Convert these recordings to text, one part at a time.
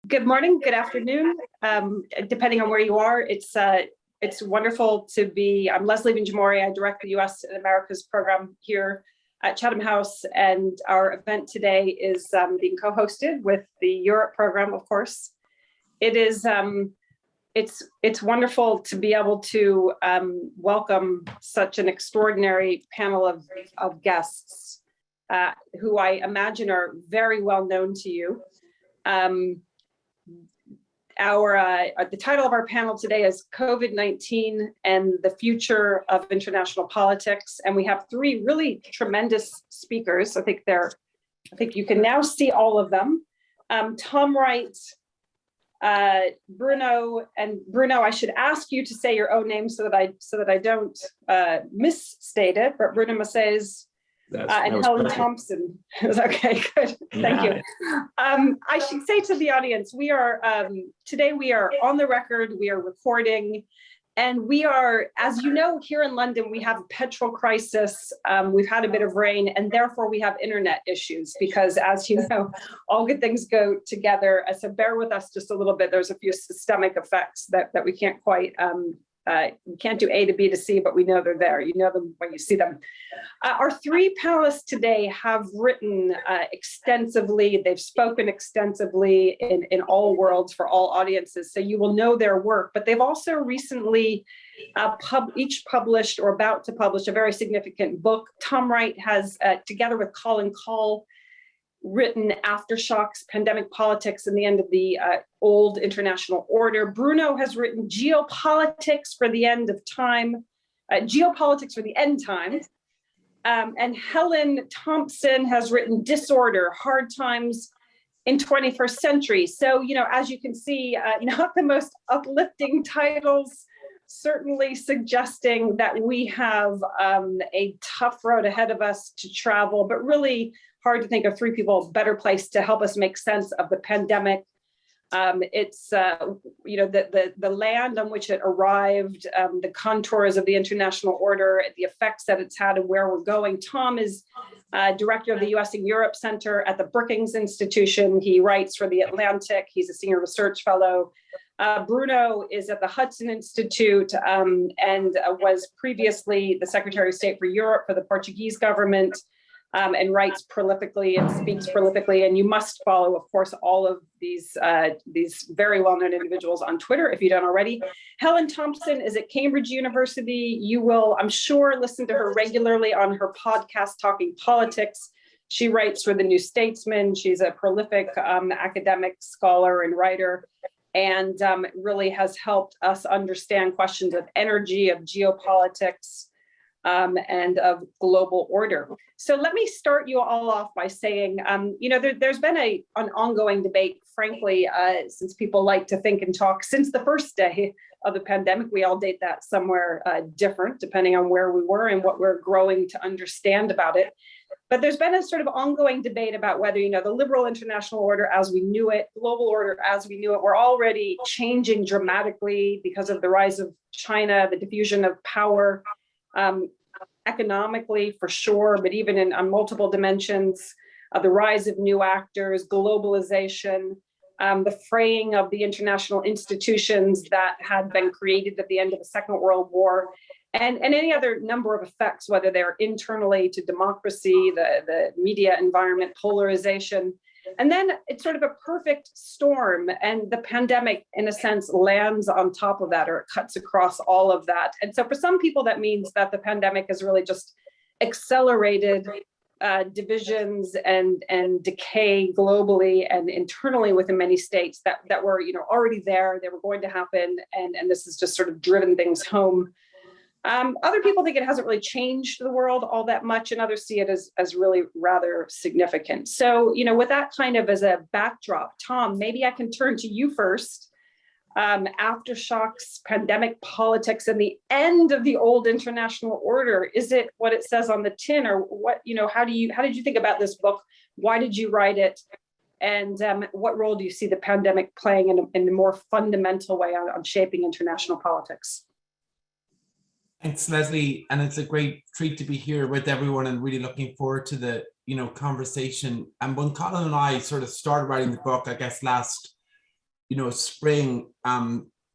Good morning, good afternoon, depending on where you are. It's wonderful to be. I'm Leslie Vinjamori. I direct the U.S. and Americas program here at Chatham House, and our event today is being co-hosted with the Europe program, of course. It is it's wonderful to be able to welcome such an extraordinary panel of guests who I imagine are very well known to you. The title of our panel today is COVID-19 and the Future of International Politics, and we have three really tremendous speakers. I think you can now see all of them. Tom Wright, Bruno, and Bruno, I should ask you to say your own name so that I don't misstate it, but Bruno Massez and Helen perfect. Thompson. Okay, good. Thank you. I should say to the audience, we are today we are on the record, we are recording, and we are, as you know, here in London, we have a petrol crisis. We've had a bit of rain, and therefore we have internet issues because, as you know, all good things go together. So bear with us just a little bit. There's a few systemic effects that we can't quite we can't do A to B to C, but we know they're there. You know them when you see them. Our three panelists today have written extensively. They've spoken extensively in all worlds for all audiences, so you will know their work. But they've also recently each published or about to publish a very significant book. Tom Wright has, together with Colin Call, written Aftershocks, Pandemic Politics and the End of the Old International Order. Bruno has written Geopolitics for the End of Time, Geopolitics for the End Time. And Helen Thompson has written Disorder, Hard Times in 21st Century. So, you know, as you can see, not the most uplifting titles, certainly suggesting that we have a tough road ahead of us to travel, but really hard to think of three people better placed to help us make sense of the pandemic. It's you know, the land on which it arrived, the contours of the international order, the effects that it's had, and where we're going. Tom is director of the U.S. and Europe Center at the Brookings Institution. He writes for The Atlantic. He's a senior research fellow. Bruno is at the Hudson Institute and was previously the Secretary of State for Europe for the Portuguese government. And writes prolifically and speaks prolifically. And you must follow, of course, all of these very well-known individuals on Twitter if you don't already. Helen Thompson is at Cambridge University. You will, I'm sure, listen to her regularly on her podcast, Talking Politics. She writes for The New Statesman. She's a prolific academic scholar and writer, and really has helped us understand questions of energy, of geopolitics, and of global order. So let me start you all off by saying, you know, there's been an ongoing debate, frankly, since people like to think and talk since the first day of the pandemic. We all date that somewhere different, depending on where we were and what we're growing to understand about it. But there's been a sort of ongoing debate about whether, you know, the liberal international order as we knew it, global order as we knew it, we're already changing dramatically because of the rise of China, the diffusion of power, economically for sure, but even on multiple dimensions, the rise of new actors, globalization, the fraying of the international institutions that had been created at the end of the Second World War, and any other number of effects, whether they're internally to democracy, the media environment, polarization. And then it's sort of a perfect storm, and the pandemic, in a sense, lands on top of that, or it cuts across all of that. And so for some people, that means that the pandemic has really just accelerated divisions and decay globally and internally within many states that were, you know, already there. They were going to happen, and this has just sort of driven things home. Other people think it hasn't really changed the world all that much, and others see it as really rather significant. So, you know, with that kind of as a backdrop, Tom, maybe I can turn to you first. Aftershocks, pandemic politics, and the end of the old international order. Is it what it says on the tin, or what? You know, how did you think about this book? Why did you write it? And what role do you see the pandemic playing in a more fundamental way on shaping international politics? Thanks, Leslie, and it's a great treat to be here with everyone, and really looking forward to the conversation. And when Colin and I sort of started writing the book, I guess last spring,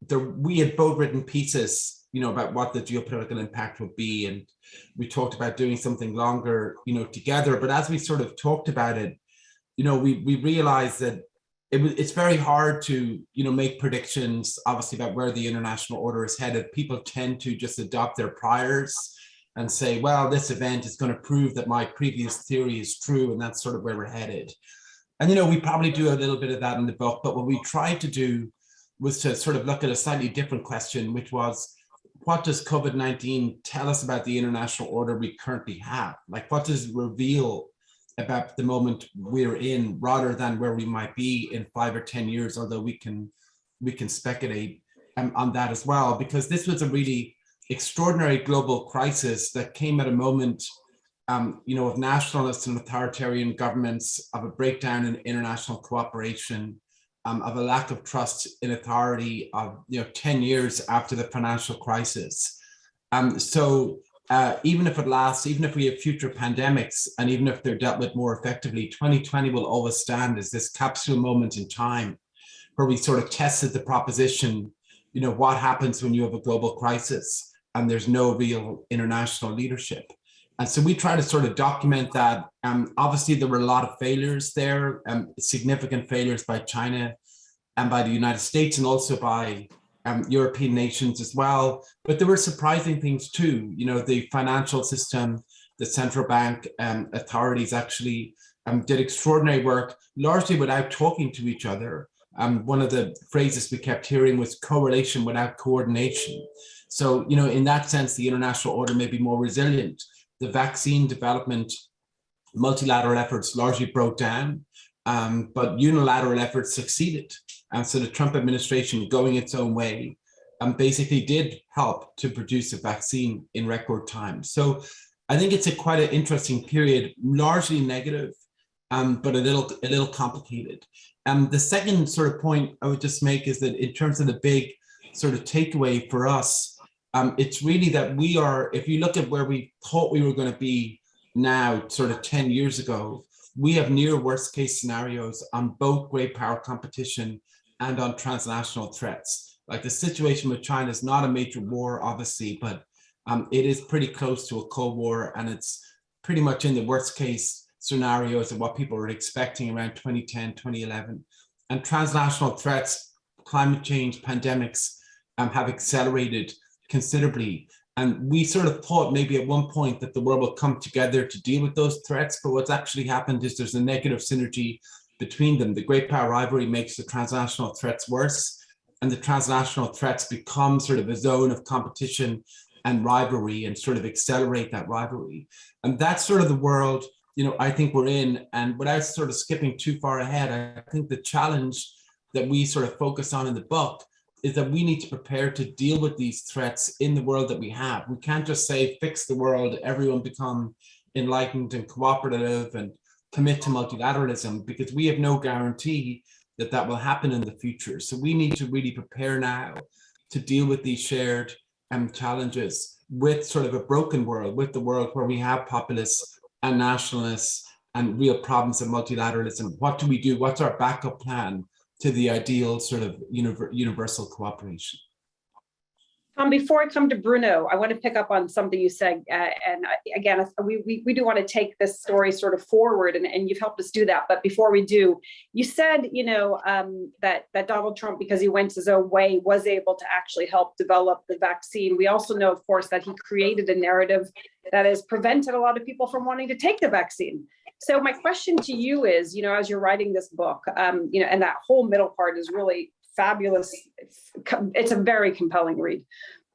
we had both written pieces, about what the geopolitical impact would be, and we talked about doing something longer, together. But as we sort of talked about it, we realized that it's very hard to, make predictions, obviously, about where the international order is headed. People tend to just adopt their priors and say, well, this event is going to prove that my previous theory is true, and that's sort of where we're headed. And, we probably do a little bit of that in the book, but what we tried to do was to sort of look at a slightly different question, which was, what does COVID-19 tell us about the international order we currently have? Like, what does it reveal about the moment we're in, rather than where we might be in 5 or 10 years, although we can speculate on that as well, because this was a really extraordinary global crisis that came at a moment of nationalist and authoritarian governments, of a breakdown in international cooperation, of a lack of trust in authority, of 10 years after the financial crisis. So even if it lasts, even if we have future pandemics, and even if they're dealt with more effectively, 2020 will always stand as this capsule moment in time where we sort of tested the proposition, what happens when you have a global crisis and there's no real international leadership. And so we try to sort of document that. Obviously, there were a lot of failures there, significant failures by China and by the United States, and also by European nations as well. But there were surprising things too. The financial system, the central bank authorities actually did extraordinary work, largely without talking to each other. One of the phrases we kept hearing was correlation without coordination. So, in that sense, the international order may be more resilient. The vaccine development, multilateral efforts largely broke down, but unilateral efforts succeeded. And so the Trump administration, going its own way, basically did help to produce a vaccine in record time. So I think it's quite an interesting period, largely negative, but a little complicated. The second sort of point I would just make is that in terms of the big sort of takeaway for us, it's really that we are, if you look at where we thought we were going to be now, sort of 10 years ago, we have near worst case scenarios on both great power competition and on transnational threats. Like, the situation with China is not a major war, obviously, but it is pretty close to a Cold War, and it's pretty much in the worst case scenarios of what people were expecting around 2010, 2011. And transnational threats, climate change, pandemics have accelerated considerably. And we sort of thought maybe at one point that the world will come together to deal with those threats, but what's actually happened is there's a negative synergy between them. The great power rivalry makes the transnational threats worse, and the transnational threats become sort of a zone of competition and rivalry, and sort of accelerate that rivalry. And that's sort of the world, I think we're in. And without sort of skipping too far ahead, I think the challenge that we sort of focus on in the book is that we need to prepare to deal with these threats in the world that we have. We can't just say, fix the world, everyone become enlightened and cooperative and commit to multilateralism, because we have no guarantee that that will happen in the future. So we need to really prepare now to deal with these shared challenges with sort of a broken world, with the world where we have populists and nationalists and real problems of multilateralism. What do we do? What's our backup plan to the ideal sort of universal cooperation? Tom, before I come to Bruno, I want to pick up on something you said. Again, we do want to take this story sort of forward, and you've helped us do that. But before we do, you said, that Donald Trump, because he went his own way, was able to actually help develop the vaccine. We also know, of course, that he created a narrative that has prevented a lot of people from wanting to take the vaccine. So my question to you is, as you're writing this book, and that whole middle part is really fabulous. It's a very compelling read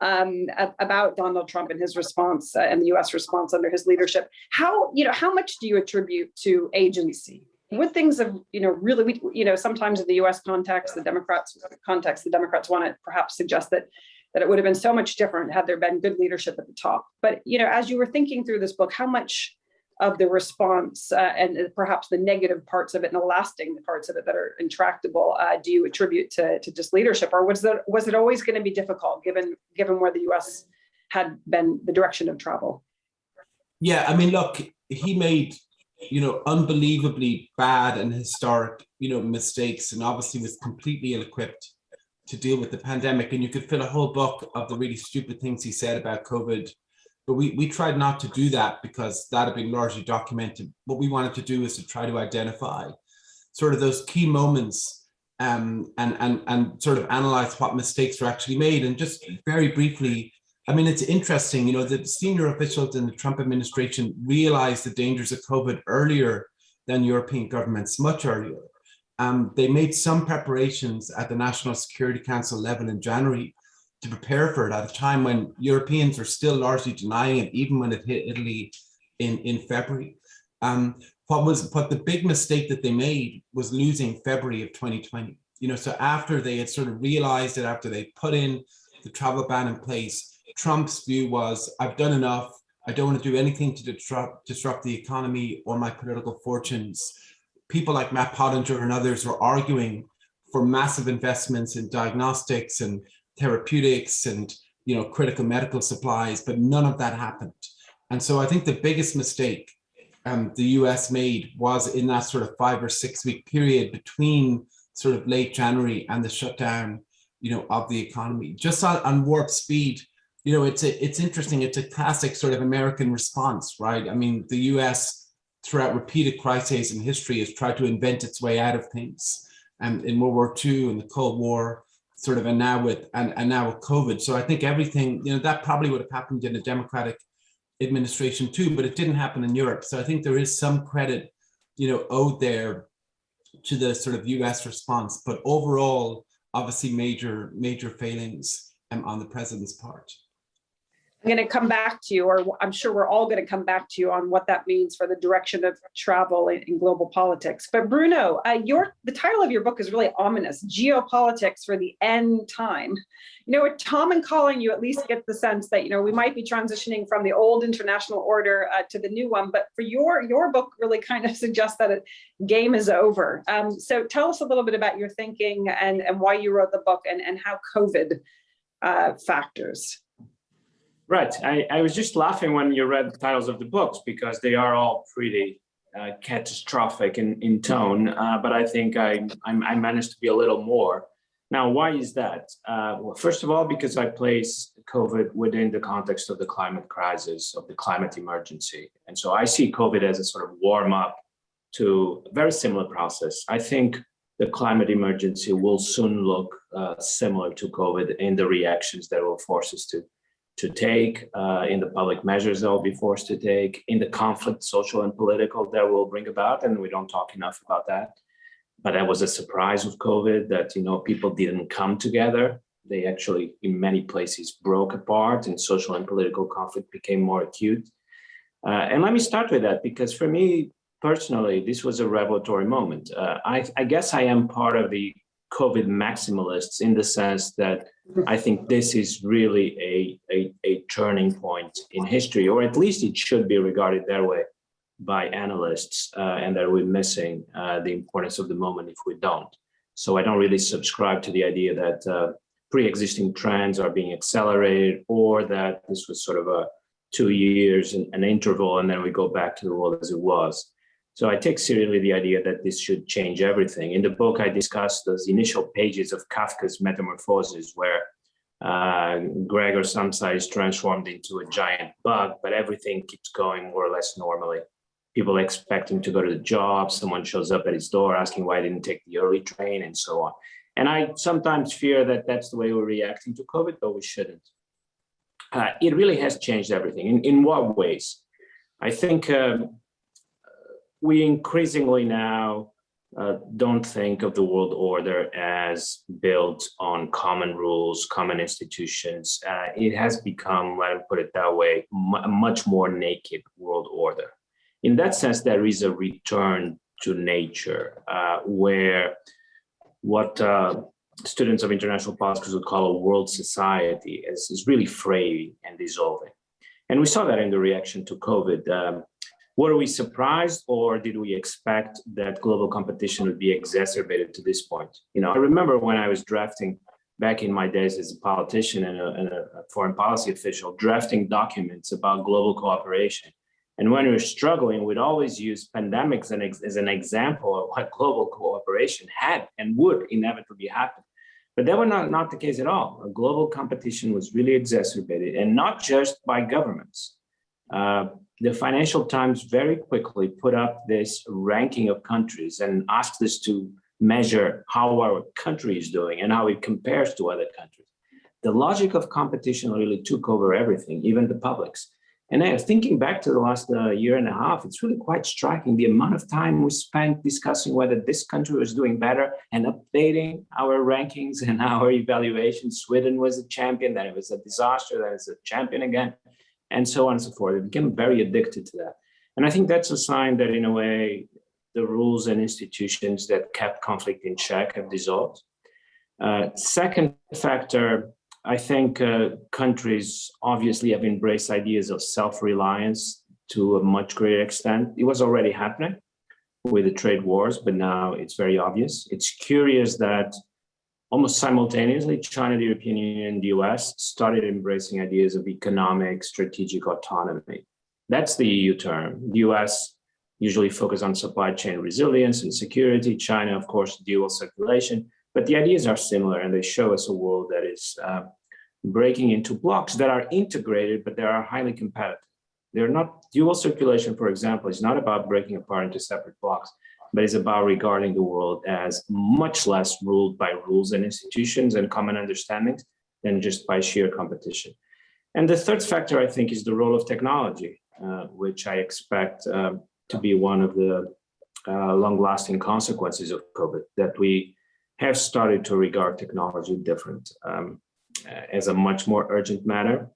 about Donald Trump and his response and the U.S. response under his leadership. How much do you attribute to agency? Would things have, really, sometimes in the U.S. context, the Democrats want to perhaps suggest that it would have been so much different had there been good leadership at the top. But, as you were thinking through this book, how much of the response and perhaps the negative parts of it and the lasting parts of it that are intractable do you attribute to just leadership, or was it always going to be difficult given where the U.S. had been the direction of travel? Yeah, I mean, look, he made unbelievably bad and historic, mistakes, and obviously was completely ill-equipped to deal with the pandemic. And you could fill a whole book of the really stupid things he said about COVID. But we tried not to do that because that had been largely documented. What we wanted to do is to try to identify sort of those key moments and sort of analyze what mistakes were actually made. And just very briefly, I mean, it's interesting, that senior officials in the Trump administration realized the dangers of COVID earlier than European governments, much earlier. They made some preparations at the National Security Council level in January to prepare for it at a time when Europeans were still largely denying it, even when it hit Italy in February. What the big mistake that they made was losing February of 2020. So after they had sort of realized it, after they put in the travel ban in place, Trump's view was, I've done enough. I don't want to do anything to disrupt the economy or my political fortunes. People like Matt Pottinger and others were arguing for massive investments in diagnostics and therapeutics and critical medical supplies, but none of that happened. And so I think the biggest mistake the US made was in that sort of 5 or 6 week period between sort of late January and the shutdown, of the economy. Just on warp speed, it's interesting. It's a classic sort of American response, right? I mean, the US throughout repeated crises in history has tried to invent its way out of things. And in World War II and the Cold War, sort of, and now with COVID. So I think everything, that probably would have happened in a Democratic administration too, but it didn't happen in Europe. So I think there is some credit, owed there to the sort of US response, but overall, obviously major failings on the president's part. I'm going to come back to you, or I'm sure we're all going to come back to you on what that means for the direction of travel in global politics. But Bruno, the title of your book is really ominous: Geopolitics for the End Time. With Tom and Colin, you at least get the sense that we might be transitioning from the old international order to the new one. But for your book, really kind of suggests that a game is over. So tell us a little bit about your thinking and why you wrote the book and how COVID factors. Right. I was just laughing when you read the titles of the books because they are all pretty catastrophic in tone. But I think I managed to be a little more. Now, why is that? Well, first of all, because I place COVID within the context of the climate crisis, of the climate emergency. And so I see COVID as a sort of warm up to a very similar process. I think the climate emergency will soon look similar to COVID in the reactions that will force us to take, in the public measures that will be forced to take, in the conflict, social and political, that will bring about, and we don't talk enough about that. But that was a surprise with COVID that, people didn't come together. They actually, in many places, broke apart, and social and political conflict became more acute. And let me start with that, because for me, personally, this was a revelatory moment. I guess I am part of the COVID maximalists in the sense that I think this is really a turning point in history, or at least it should be regarded that way by analysts, and that we're missing the importance of the moment if we don't. So I don't really subscribe to the idea that pre-existing trends are being accelerated, or that this was sort of a 2 years, an interval, and then we go back to the world as it was. So I take seriously the idea that this should change everything. In the book, I discuss those initial pages of Kafka's Metamorphosis, where Gregor Samsa is transformed into a giant bug, but everything keeps going more or less normally. People expecting to go to the job, someone shows up at his door asking why I didn't take the early train, and so on. And I sometimes fear that that's the way we're reacting to COVID, but we shouldn't. It really has changed everything. In what ways? I think we increasingly now don't think of the world order as built on common rules, common institutions. It has become, let me put it that way, a much more naked world order. In that sense, there is a return to nature, where what students of international politics would call a world society is really fraying and dissolving. And we saw that in the reaction to COVID. Were we surprised, or did we expect that global competition would be exacerbated to this point? I remember when I was drafting, back in my days as a politician and a foreign policy official, drafting documents about global cooperation. And when we're struggling, we'd always use pandemics as an example of what global cooperation had and would inevitably happen. But that was not the case at all. Global competition was really exacerbated, and not just by governments. The Financial Times very quickly put up this ranking of countries and asked us to measure how our country is doing and how it compares to other countries. The logic of competition really took over everything, even the publics. And thinking back to the last year and a half, it's really quite striking the amount of time we spent discussing whether this country was doing better and updating our rankings and our evaluations. Sweden was a champion, then it was a disaster, then it's a champion again, and so on and so forth. It became very addicted to that. And I think that's a sign that, in a way, the rules and institutions that kept conflict in check have dissolved. Second factor, I think countries obviously have embraced ideas of self-reliance to a much greater extent. It was already happening with the trade wars, but now it's very obvious. It's curious that almost simultaneously, China, the European Union, and the US started embracing ideas of economic strategic autonomy. That's the EU term. The US usually focus on supply chain resilience and security. China, of course, dual circulation. But the ideas are similar, and they show us a world that is breaking into blocks that are integrated, but they are highly competitive. They're not dual circulation, for example, is not about breaking apart into separate blocks, but it's about regarding the world as much less ruled by rules and institutions and common understandings than just by sheer competition. And the third factor, I think, is the role of technology, which I expect to be one of the long-lasting consequences of COVID, that we have started to regard technology different as a much more urgent matter.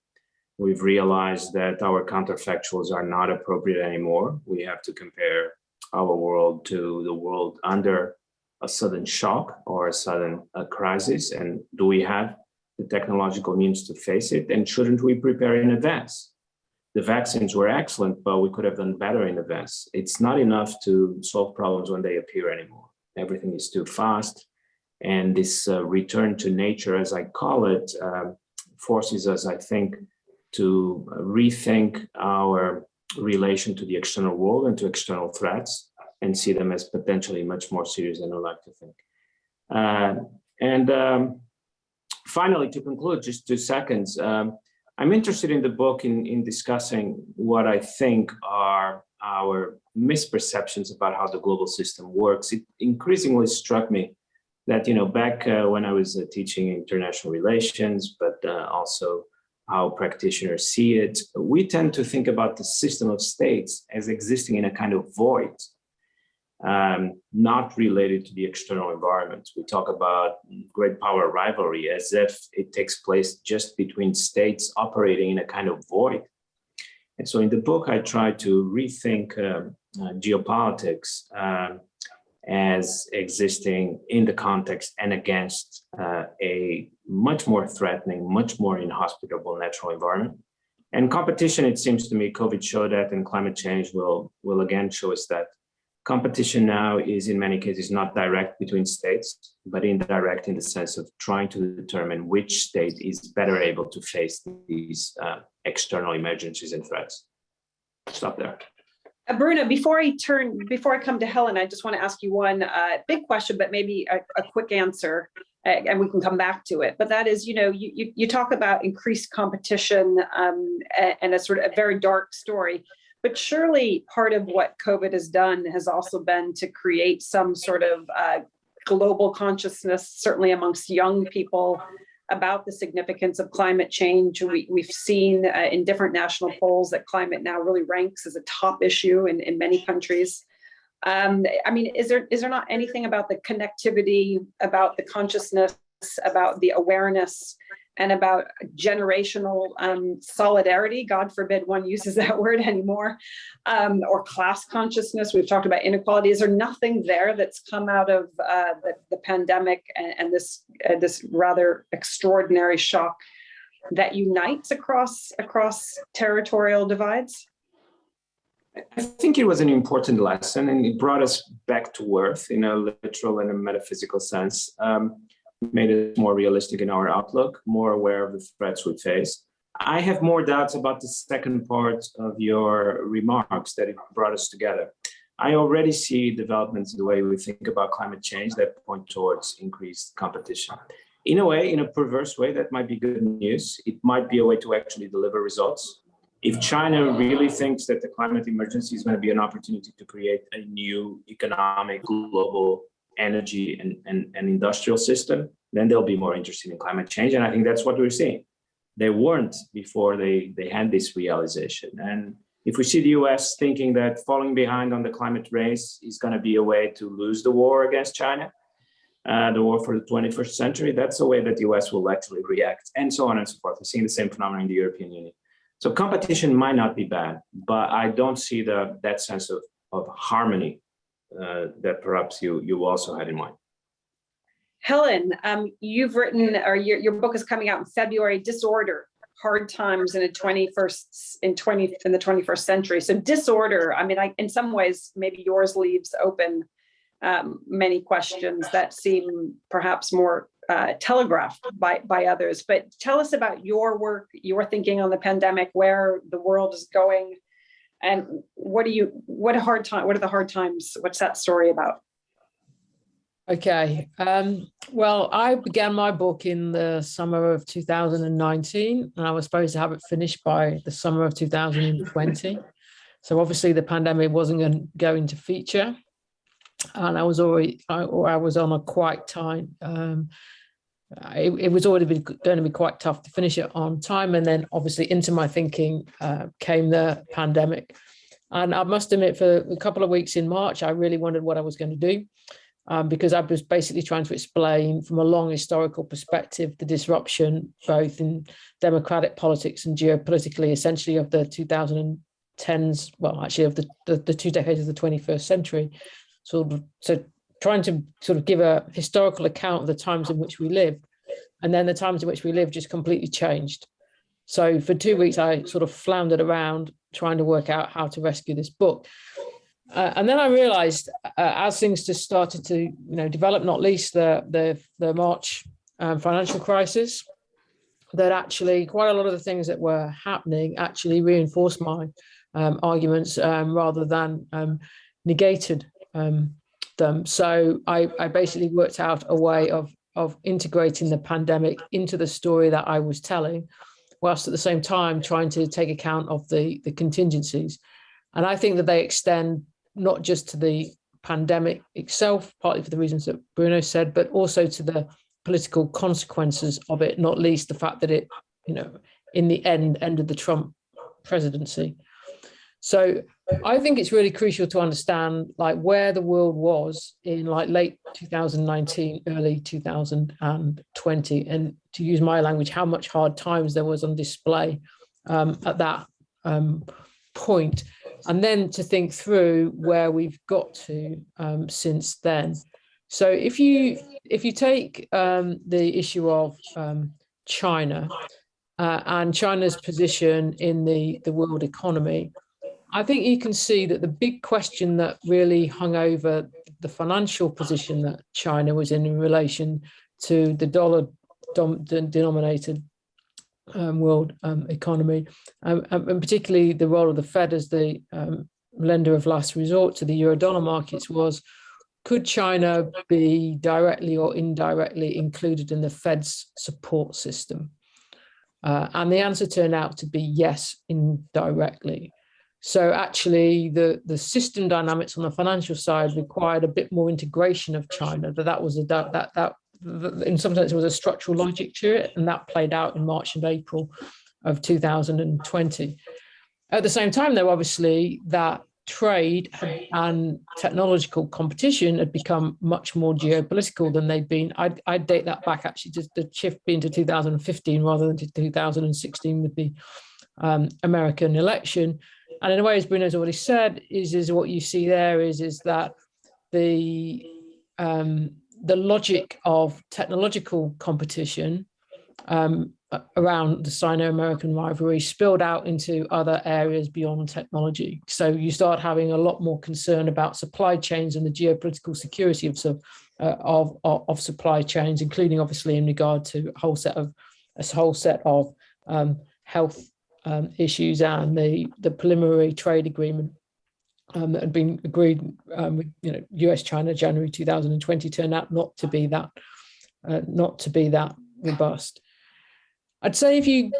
We've realized that our counterfactuals are not appropriate anymore. We have to compare our world to the world under a sudden shock or a sudden crisis. And do we have the technological means to face it? And shouldn't we prepare in advance? The vaccines were excellent, but we could have done better in advance. It's not enough to solve problems when they appear anymore. Everything is too fast. And this return to nature, as I call it, forces us, I think, to rethink our relation to the external world and to external threats and see them as potentially much more serious than I like to think. Finally, to conclude, just 2 seconds, I'm interested in the book in discussing what I think are our misperceptions about how the global system works. It increasingly struck me that, back when I was teaching international relations, but also how practitioners see it, we tend to think about the system of states as existing in a kind of void, not related to the external environment. We talk about great power rivalry as if it takes place just between states operating in a kind of void. And so in the book, I try to rethink geopolitics as existing in the context and against a much more threatening, much more inhospitable natural environment. And competition, it seems to me, COVID showed that, and climate change will again show us that. Competition now is in many cases not direct between states, but indirect in the sense of trying to determine which state is better able to face these external emergencies and threats. Stop there. Bruno, before I come to Helen, I just want to ask you one big question, but maybe a quick answer, and we can come back to it. But that is, you talk about increased competition and a sort of a very dark story. But surely part of what COVID has done has also been to create some sort of global consciousness, certainly amongst young people, about the significance of climate change. We've seen in different national polls that climate now really ranks as a top issue in many countries. Is there not anything about the connectivity, about the consciousness, about the awareness, and about generational solidarity, God forbid one uses that word anymore, or class consciousness? We've talked about inequality. Is there nothing there that's come out of the pandemic and this rather extraordinary shock that unites across territorial divides? I think it was an important lesson, and it brought us back to earth in a literal and a metaphysical sense. Made us more realistic in our outlook, more aware of the threats we face. I have more doubts about the second part of your remarks that it brought us together. I already see developments in the way we think about climate change that point towards increased competition. In a way, in a perverse way, that might be good news. It might be a way to actually deliver results. If China really thinks that the climate emergency is going to be an opportunity to create a new economic, global energy and industrial system, then they'll be more interested in climate change. And I think that's what we're seeing. They weren't before they had this realization. And if we see the US thinking that falling behind on the climate race is going to be a way to lose the war against China, the war for the 21st century, that's a way that the US will actually react, and so on and so forth. We're seeing the same phenomenon in the European Union. So competition might not be bad, but I don't see that sense of harmony that perhaps you also had in mind. Helen, you've written, or your book is coming out in February, Disorder, Hard Times in the 21st century. So disorder, I mean, in some ways, maybe yours leaves open many questions that seem perhaps more telegraphed by others. But tell us about your work, your thinking on the pandemic, where the world is going, and what are the hard times? What's that story about? Okay. Well, I began my book in the summer of 2019, and I was supposed to have it finished by the summer of 2020. So obviously the pandemic wasn't going to feature, and I was on a quiet time. It was already going to be quite tough to finish it on time. And then obviously into my thinking came the pandemic. And I must admit, for a couple of weeks in March, I really wondered what I was going to do. Because I was basically trying to explain from a long historical perspective the disruption both in democratic politics and geopolitically, essentially of the 2010s, well, actually of the 2 decades of the 21st century. So trying to sort of give a historical account of the times in which we lived, and then the times in which we lived just completely changed. So for 2 weeks, I sort of floundered around trying to work out how to rescue this book. And then I realized as things just started to develop, not least the March financial crisis, that actually quite a lot of the things that were happening actually reinforced my arguments rather than negated them. So I basically worked out a way of integrating the pandemic into the story that I was telling, whilst at the same time trying to take account of the contingencies. And I think that they extend not just to the pandemic itself, partly for the reasons that Bruno said, but also to the political consequences of it, not least the fact that it, in the end, ended the Trump presidency. So I think it's really crucial to understand where the world was in late 2019, early 2020, and to use my language, how much hard times there was on display at that point. And then to think through where we've got to since then. So if you take the issue of China and China's position in the world economy, I think you can see that the big question that really hung over the financial position that China was in relation to the dollar-denominated world economy, and particularly the role of the Fed as the lender of last resort to the euro-dollar markets was, could China be directly or indirectly included in the Fed's support system? And the answer turned out to be yes, indirectly. So actually the system dynamics on the financial side required a bit more integration of China, that was in some sense, there was a structural logic to it, and that played out in March and April of 2020. At the same time, though, obviously, that trade and technological competition had become much more geopolitical than they'd been. I'd date that back actually to the shift being to 2015 rather than to 2016 with the American election. And in a way, as Bruno's already said, is what you see there is that the logic of technological competition around the Sino-American rivalry spilled out into other areas beyond technology. So you start having a lot more concern about supply chains and the geopolitical security of supply chains, including obviously in regard to a whole set of health issues, and the preliminary trade agreement that had been agreed with US-China January 2020 turned out not to be that robust. I'd say if you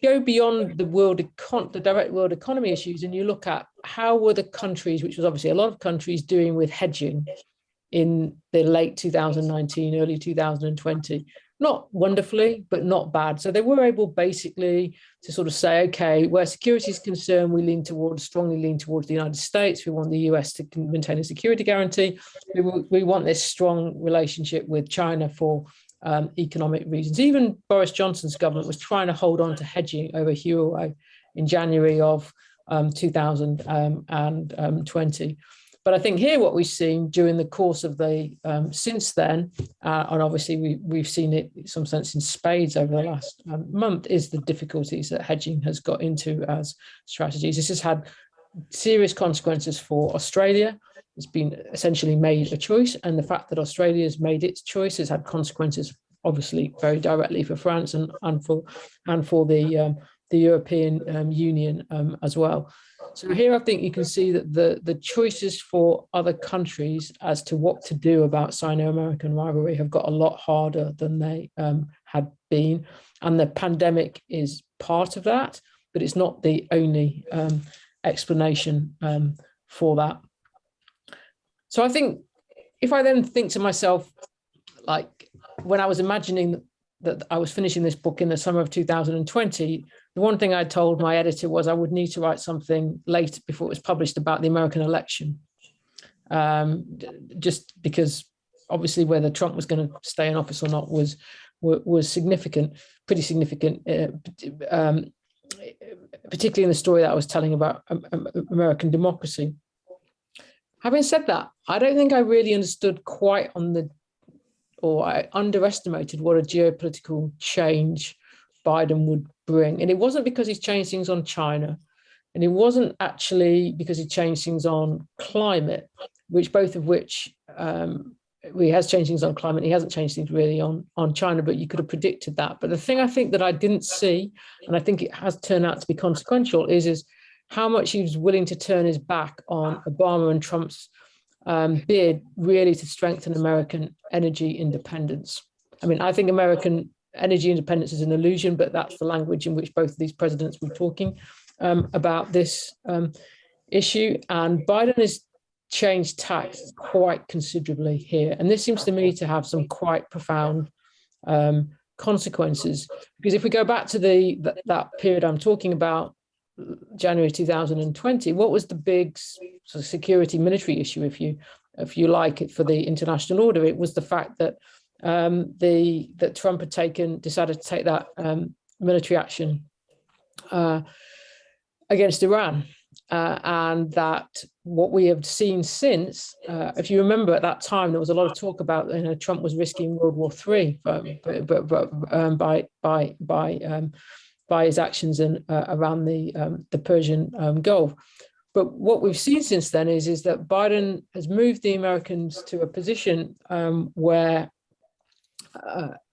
go beyond the direct world economy issues, and you look at how were the countries, which was obviously a lot of countries, doing with hedging in the late 2019, early 2020, not wonderfully, but not bad. So they were able basically to sort of say, okay, where security is concerned, we strongly lean towards the United States. We want the US to maintain a security guarantee. We want this strong relationship with China for economic reasons. Even Boris Johnson's government was trying to hold on to hedging over Huawei in January of 2020. But I think here what we've seen during the course of since then, and obviously we've seen it in some sense in spades over the last month, is the difficulties that hedging has got into as strategies. This has had serious consequences for Australia. It's been essentially made a choice, and the fact that Australia has made its choice has had consequences, obviously, very directly for France and for the European Union as well. So here I think you can see that the choices for other countries as to what to do about Sino-American rivalry have got a lot harder than they had been. And the pandemic is part of that, but it's not the only explanation for that. So I think if I then think to myself, like when I was imagining that I was finishing this book in the summer of 2020, the one thing I told my editor was I would need to write something late before it was published about the American election. Just because obviously whether Trump was going to stay in office or not was significant, pretty significant, particularly in the story that I was telling about American democracy. Having said that, I don't think I really understood quite or I underestimated what a geopolitical change Biden would bring. And it wasn't because he's changed things on China, and it wasn't actually because he changed things on climate, both of which he has changed things on climate. He hasn't changed things really on China, but you could have predicted that. But the thing I think that I didn't see, and I think it has turned out to be consequential, is how much he was willing to turn his back on Obama and Trump's bid really to strengthen American energy independence. I mean, I think American energy independence is an illusion, but that's the language in which both of these presidents were talking about this issue. And Biden has changed tack quite considerably here. And this seems to me to have some quite profound consequences, because if we go back to that period I'm talking about, January 2020, what was the big sort of security military issue, if you like it, for the international order? It was the fact that that Trump had decided to take that military action against Iran, and that what we have seen since, if you remember at that time, there was a lot of talk about Trump was risking World War III by his actions around the Persian Gulf. But what we've seen since then is that Biden has moved the Americans to a position where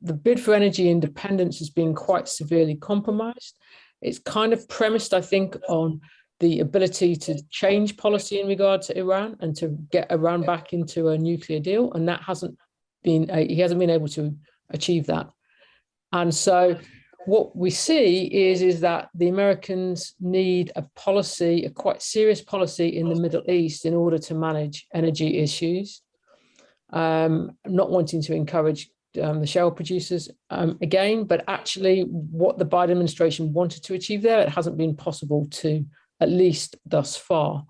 the bid for energy independence has been quite severely compromised. It's kind of premised, I think, on the ability to change policy in regard to Iran and to get Iran back into a nuclear deal, and that he hasn't been able to achieve that. And so what we see is that the Americans need a quite serious policy in the Middle East in order to manage energy issues, not wanting to encourage the shale producers again, but actually what the Biden administration wanted to achieve there, it hasn't been possible to, at least thus far.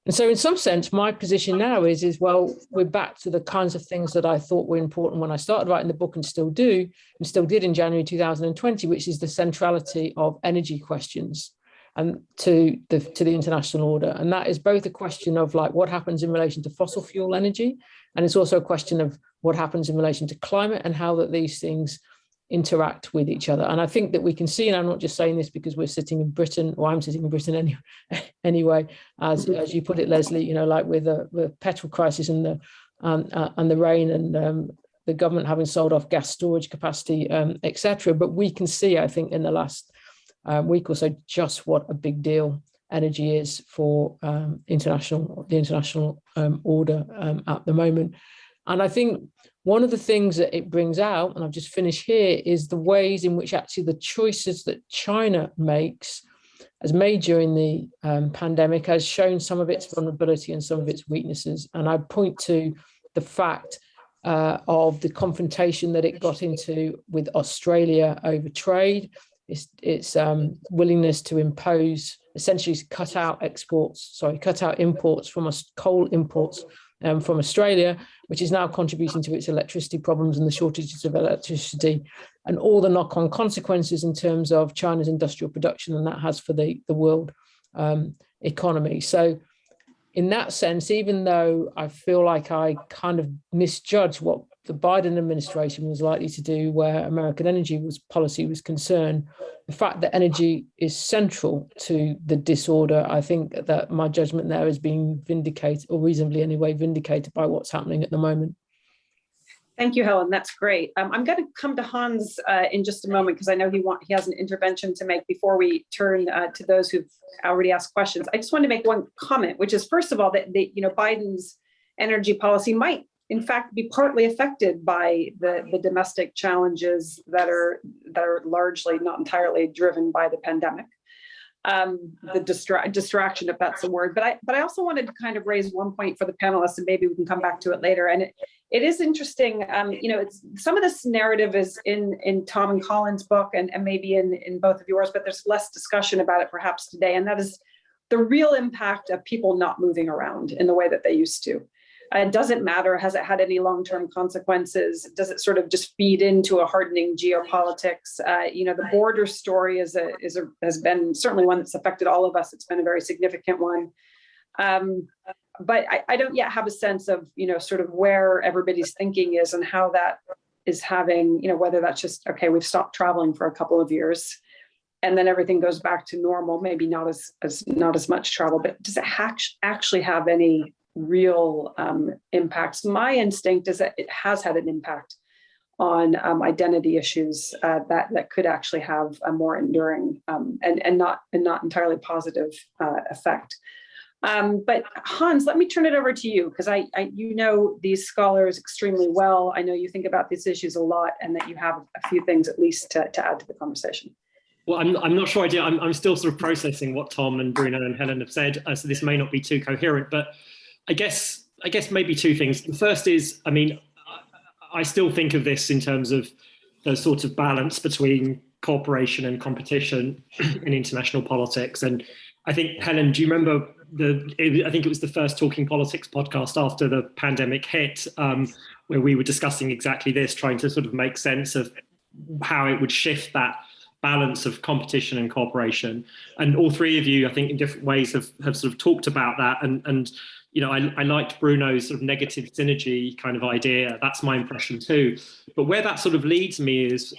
And so in some sense, my position now is well, we're back to the kinds of things that I thought were important when I started writing the book and still did in January 2020, which is the centrality of energy questions and to the international order. And that is both a question of like what happens in relation to fossil fuel energy, and it's also a question of what happens in relation to climate and how that these things interact with each other. And I think that we can see, and I'm not just saying this because we're sitting in Britain, or I'm sitting in Britain anyway, as you put it, Leslie, like with the petrol crisis and the rain and the government having sold off gas storage capacity, etc. But we can see, I think, in the last week or so just what a big deal energy is for the international order at the moment. And I think one of the things that it brings out, and I've just finished here, is the ways in which actually the choices that China has made during the pandemic has shown some of its vulnerability and some of its weaknesses. And I point to the fact of the confrontation that it got into with Australia over trade, its willingness to impose, essentially cut out imports from coal imports from Australia, which is now contributing to its electricity problems and the shortages of electricity and all the knock-on consequences in terms of China's industrial production and that has for the world economy. So in that sense, even though I feel like I kind of misjudged what the Biden administration was likely to do where American energy policy was concerned, the fact that energy is central to the disorder, I think that my judgment there is being vindicated, or reasonably anyway, vindicated by what's happening at the moment. Thank you, Helen. That's great. I'm going to come to Hans in just a moment because I know he has an intervention to make before we turn to those who've already asked questions. I just want to make one comment, which is, first of all, that Biden's energy policy might, in fact, be partly affected by the domestic challenges that are largely, not entirely, driven by the pandemic. The distraction, if that's the word. But I also wanted to kind of raise one point for the panelists, and maybe we can come back to it later. And it is interesting, it's some of this narrative is in Tom and Colin's book and maybe in both of yours, but there's less discussion about it perhaps today. And that is the real impact of people not moving around in the way that they used to. It doesn't matter, has it had any long-term consequences? Does it sort of just feed into a hardening geopolitics? The border story has been certainly one that's affected all of us. It's been a very significant one. But I don't yet have a sense of, sort of where everybody's thinking is and how that is having, whether that's just, okay, we've stopped traveling for a couple of years and then everything goes back to normal, maybe not as much travel, but does it actually have any real impacts? My instinct is that it has had an impact on identity issues that could actually have a more enduring and not entirely positive effect. But Hans, let me turn it over to you because I these scholars extremely well. I know you think about these issues a lot, and that you have a few things at least to add to the conversation. Well, I'm not sure I do. I'm still sort of processing what Tom and Bruno and Helen have said, so this may not be too coherent. But I guess maybe two things. The first is, I still think of this in terms of the sort of balance between cooperation and competition in international politics. And I think, Helen, do you remember I think it was the first Talking Politics podcast after the pandemic hit, where we were discussing exactly this, trying to sort of make sense of how it would shift that balance of competition and cooperation. And all three of you, I think, in different ways have sort of talked about that. And I liked Bruno's sort of negative synergy kind of idea. That's my impression too. But where that sort of leads me is,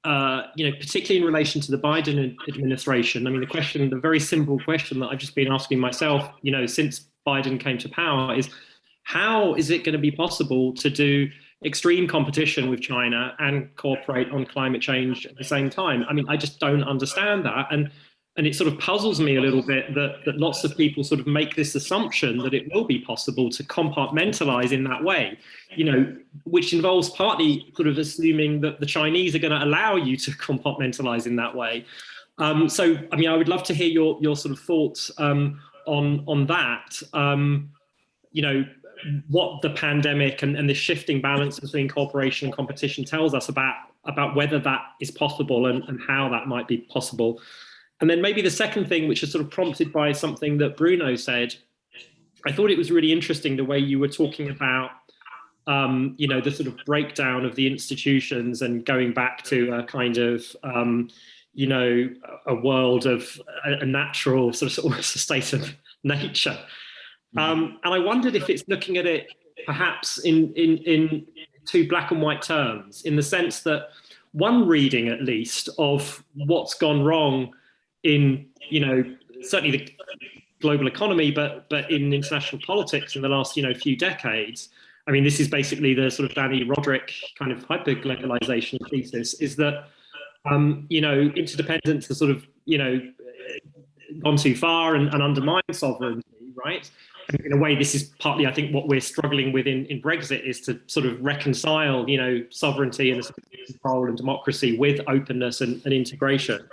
particularly in relation to the Biden administration, the very simple question that I've just been asking myself, since Biden came to power is, how is it going to be possible to do extreme competition with China and cooperate on climate change at the same time? I just don't understand that. And it sort of puzzles me a little bit that lots of people sort of make this assumption that it will be possible to compartmentalize in that way, which involves partly sort of assuming that the Chinese are going to allow you to compartmentalize in that way. I would love to hear your sort of thoughts on that. What the pandemic and the shifting balance between cooperation and competition tells us about whether that is possible and how that might be possible. And then maybe the second thing, which is sort of prompted by something that Bruno said, I thought it was really interesting the way you were talking about, the sort of breakdown of the institutions and going back to a kind of, a world of a natural sort of state of nature. And I wondered if it's looking at it perhaps in two black and white terms, in the sense that one reading at least of what's gone wrong in, certainly the global economy, but in international politics in the last, few decades. This is basically the sort of Danny Roderick kind of hyper-globalization thesis, is that interdependence has sort of, gone too far and undermined sovereignty, right? And in a way, this is partly, I think, what we're struggling with in Brexit is to sort of reconcile, sovereignty and control and democracy with openness and integration.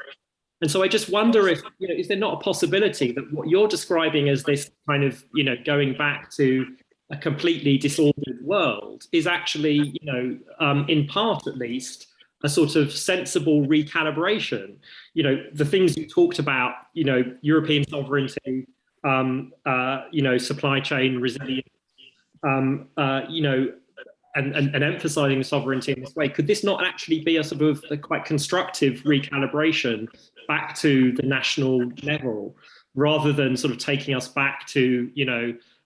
And so I just wonder if, is there not a possibility that what you're describing as this kind of, going back to a completely disordered world is actually, in part at least, a sort of sensible recalibration? The things you talked about, European sovereignty, supply chain resilience, and emphasizing sovereignty in this way. Could this not actually be a sort of a quite constructive recalibration back to the national level, rather than sort of taking us back to,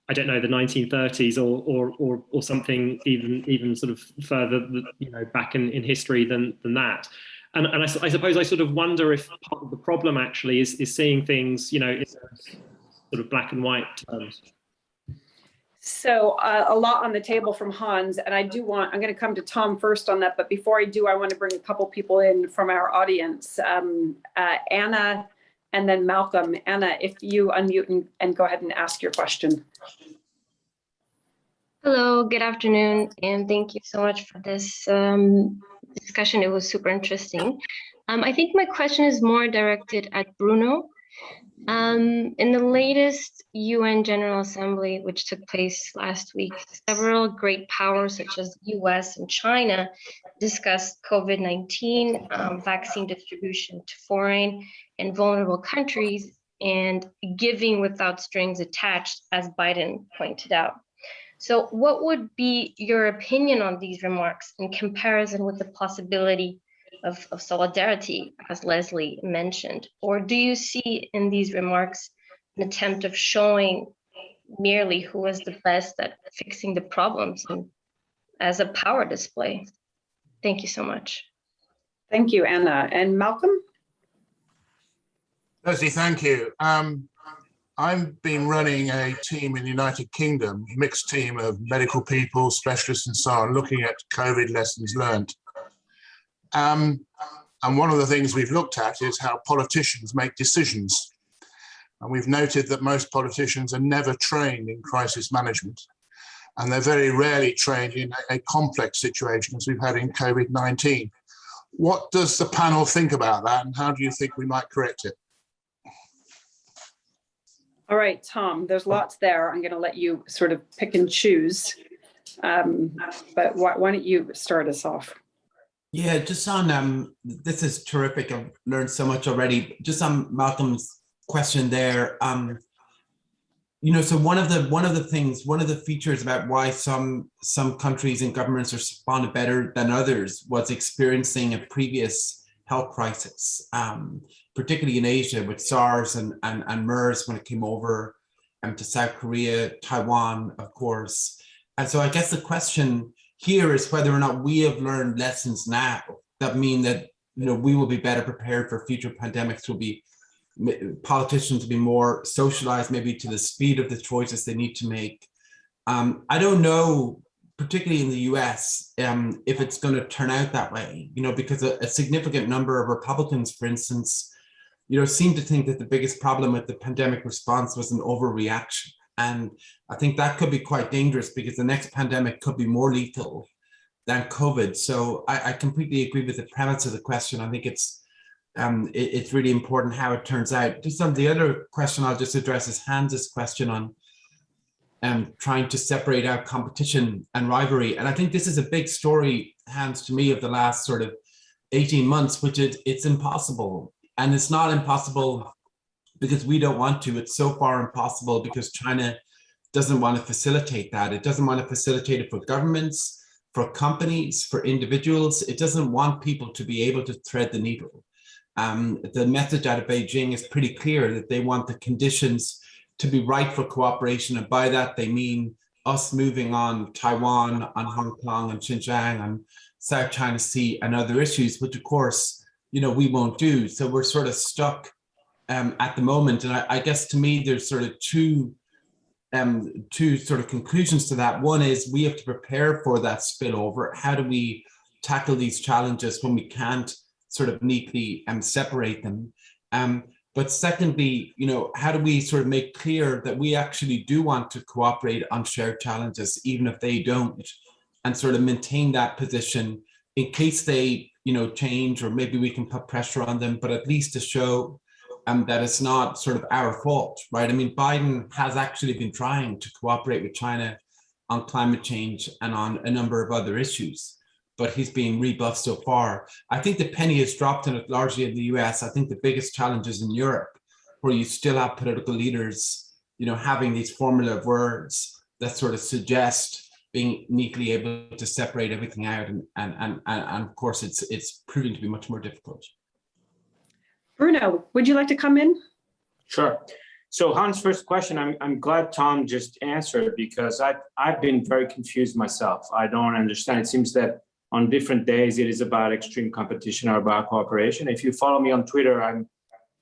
I don't know, the 1930s or something even sort of further, back in history than that? And I suppose I sort of wonder if part of the problem actually is seeing things, in sort of black and white terms. So a lot on the table from Hans, and I'm going to come to Tom first on that, but before I do, I want to bring a couple people in from our audience. Anna, and then Malcolm. Anna, if you unmute and go ahead and ask your question. Hello, good afternoon, and thank you so much for this discussion. It was super interesting. I think my question is more directed at Bruno. In the latest UN General Assembly, which took place last week, several great powers such as the US and China discussed COVID-19, vaccine distribution to foreign and vulnerable countries, and giving without strings attached, as Biden pointed out. So what would be your opinion on these remarks in comparison with the possibility of solidarity, as Leslie mentioned? Or do you see in these remarks an attempt of showing merely who is the best at fixing the problems and as a power display? Thank you so much. Thank you, Anna. And Malcolm? Leslie, thank you. I've been running a team in the United Kingdom, a mixed team of medical people, specialists and so on, looking at COVID lessons learned. And one of the things we've looked at is how politicians make decisions. And we've noted that most politicians are never trained in crisis management. And they're very rarely trained in a complex situation, as we've had in COVID-19. What does the panel think about that, and how do you think we might correct it? All right, Tom, there's lots there. I'm going to let you sort of pick and choose. But why don't you start us off? Yeah, just on, this is terrific. I've learned so much already. Just on Malcolm's question there, so one of the features about why some countries and governments responded better than others was experiencing a previous health crisis, particularly in Asia with SARS and MERS when it came over to South Korea, Taiwan, of course. And so I guess the question here is whether or not we have learned lessons now that mean that we will be better prepared for future pandemics. Politicians will be more socialized maybe to the speed of the choices they need to make. I don't know, particularly in the US, if it's going to turn out that way, because a significant number of Republicans, for instance, seem to think that the biggest problem with the pandemic response was an overreaction. And I think that could be quite dangerous because the next pandemic could be more lethal than COVID. So I completely agree with the premise of the question. I think it's really important how it turns out. Just on the other question I'll just address is Hans's question on trying to separate out competition and rivalry. And I think this is a big story, Hans, to me, of the last sort of 18 months, which it's impossible. And it's not impossible because we don't want to. It's so far impossible because China doesn't want to facilitate that. It doesn't want to facilitate it for governments, for companies, for individuals. It doesn't want people to be able to thread the needle. The message out of Beijing is pretty clear that they want the conditions to be right for cooperation. And by that, they mean us moving on Taiwan, on Hong Kong, and Xinjiang, and South China Sea, and other issues, which of course, we won't do. So we're sort of stuck at the moment. And I guess to me, there's sort of two sort of conclusions to that. One is we have to prepare for that spillover. How do we tackle these challenges when we can't sort of neatly separate them. But secondly, how do we sort of make clear that we actually do want to cooperate on shared challenges, even if they don't, and sort of maintain that position in case they, change, or maybe we can put pressure on them, but at least to show that it's not sort of our fault, right? I mean, Biden has actually been trying to cooperate with China on climate change and on a number of other issues, but he's been rebuffed so far. I think the penny has dropped on it largely in the US. I think the biggest challenge is in Europe, where you still have political leaders, having these formula of words that sort of suggest being neatly able to separate everything out. And of course, it's proving to be much more difficult. Bruno, would you like to come in? Sure. So Hans' first question, I'm glad Tom just answered, because I've been very confused myself. I don't understand. It seems that on different days, it is about extreme competition or about cooperation. If you follow me on Twitter, I'm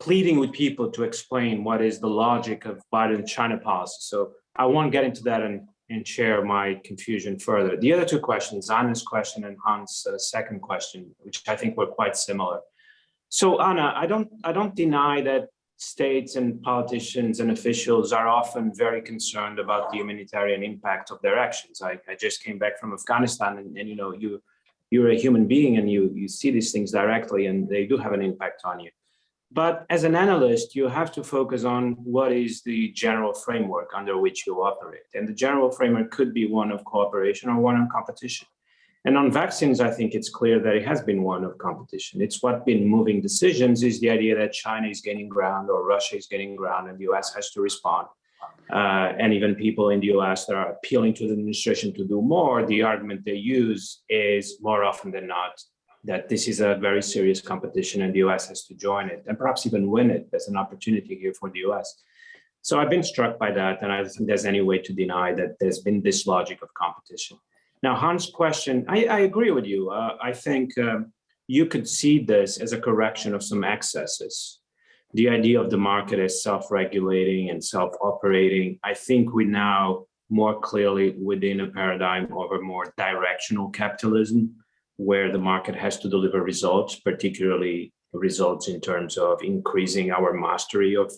pleading with people to explain what is the logic of Biden's China policy. So I won't get into that and share my confusion further. The other two questions, Anna's question and Hans' second question, which I think were quite similar. So Anna, I don't deny that states and politicians and officials are often very concerned about the humanitarian impact of their actions. I just came back from Afghanistan, and you're a human being and you see these things directly, and they do have an impact on you. But as an analyst, you have to focus on what is the general framework under which you operate. And the general framework could be one of cooperation or one of competition. And on vaccines, I think it's clear that it has been one of competition. It's what's been moving decisions, is the idea that China is gaining ground or Russia is gaining ground and the US has to respond. And even people in the US that are appealing to the administration to do more, the argument they use is more often than not that this is a very serious competition and the US has to join it and perhaps even win it. There's an opportunity here for the US. So I've been struck by that, and I don't think there's any way to deny that there's been this logic of competition. Now, Hans' question, I agree with you. I think you could see this as a correction of some excesses. The idea of the market as self-regulating and self-operating, I think we now more clearly within a paradigm of a more directional capitalism, where the market has to deliver results, particularly results in terms of increasing our mastery of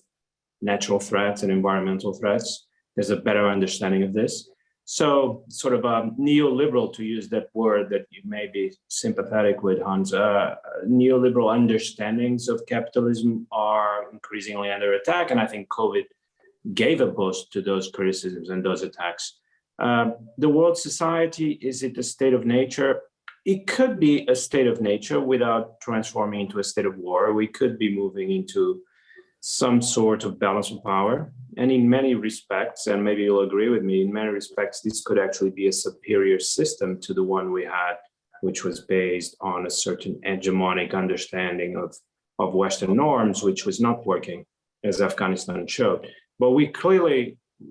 natural threats and environmental threats. There's a better understanding of this. So sort of a neoliberal, to use that word that you may be sympathetic with, Hans, neoliberal understandings of capitalism are increasingly under attack. And I think COVID gave a boost to those criticisms and those attacks. The world society, is it a state of nature? It could be a state of nature without transforming into a state of war. We could be moving into some sort of balance of power. And in many respects, and maybe you'll agree with me, in many respects, this could actually be a superior system to the one we had, which was based on a certain hegemonic understanding of Western norms, which was not working, as Afghanistan showed. But we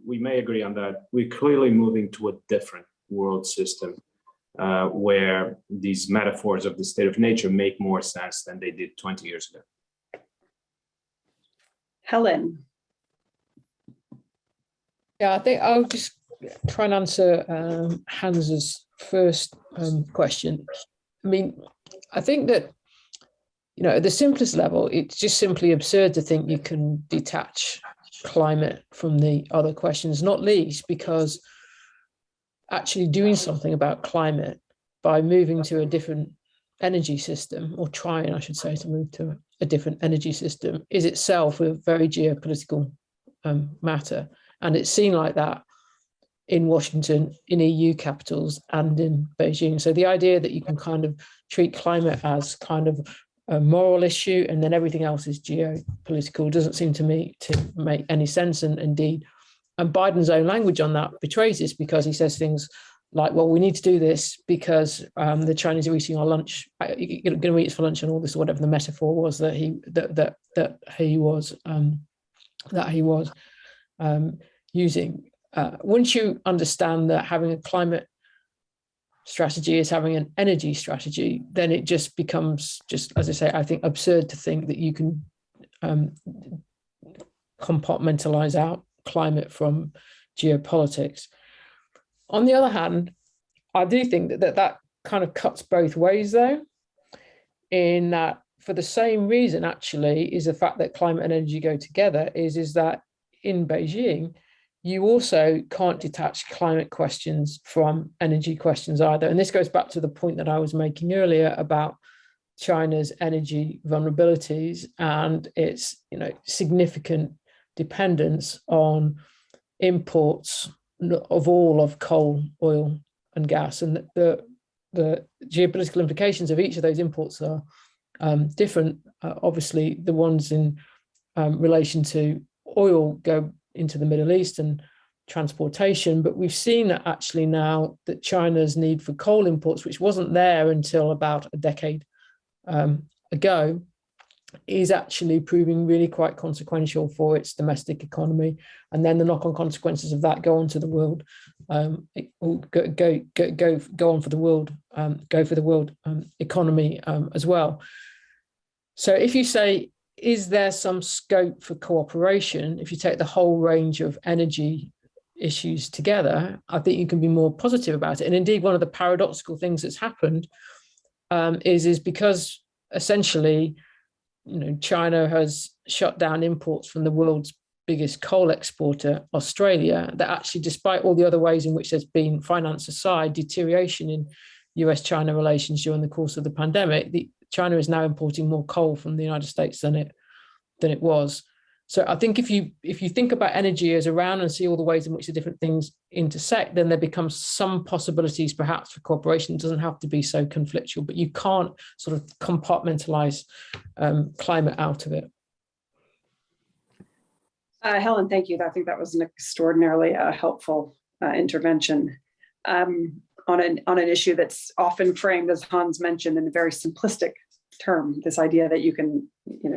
may agree on that, we're clearly moving to a different world system where these metaphors of the state of nature make more sense than they did 20 years ago. Helen. Yeah, I think I'll just try and answer Hans's first question. I mean, I think that, at the simplest level, it's just simply absurd to think you can detach climate from the other questions, not least because actually doing something about climate by moving to a different energy system, or trying, I should say, to move to a different energy system, is itself a very geopolitical matter. And it's seen like that in Washington, in EU capitals, and in Beijing. So the idea that you can kind of treat climate as kind of a moral issue and then everything else is geopolitical doesn't seem to me to make any sense. And indeed, and Biden's own language on that betrays this, because he says things like, well, we need to do this because the Chinese are eating our lunch, going to eat us for lunch, and all this, whatever the metaphor was that he was using. Once you understand that having a climate strategy is having an energy strategy, then it just becomes, just as I say, I think absurd to think that you can compartmentalize out climate from geopolitics. On the other hand, I do think that kind of cuts both ways, though, in that for the same reason, actually, is the fact that climate and energy go together, is that in Beijing, you also can't detach climate questions from energy questions either. And this goes back to the point that I was making earlier about China's energy vulnerabilities and its, significant dependence on imports of all of coal, oil, and gas. And the geopolitical implications of each of those imports are different. Obviously, the ones in relation to oil go into the Middle East and transportation, but we've seen that actually now that China's need for coal imports, which wasn't there until about a decade ago, is actually proving really quite consequential for its domestic economy. And then the knock-on consequences of that go on to the world, go on for the world, go for the world economy as well. So if you say, is there some scope for cooperation? If you take the whole range of energy issues together, I think you can be more positive about it. And indeed, one of the paradoxical things that's happened is because essentially, China has shut down imports from the world's biggest coal exporter, Australia, that actually, despite all the other ways in which there's been, finance aside, deterioration in US-China relations during the course of the pandemic, China is now importing more coal from the United States than it was. So I think if you think about energy as around and see all the ways in which the different things intersect, then there becomes some possibilities perhaps for cooperation. It doesn't have to be so conflictual, but you can't sort of compartmentalize climate out of it. Helen, thank you. I think that was an extraordinarily helpful intervention on an issue that's often framed, as Hans mentioned, in a very simplistic term, this idea that you can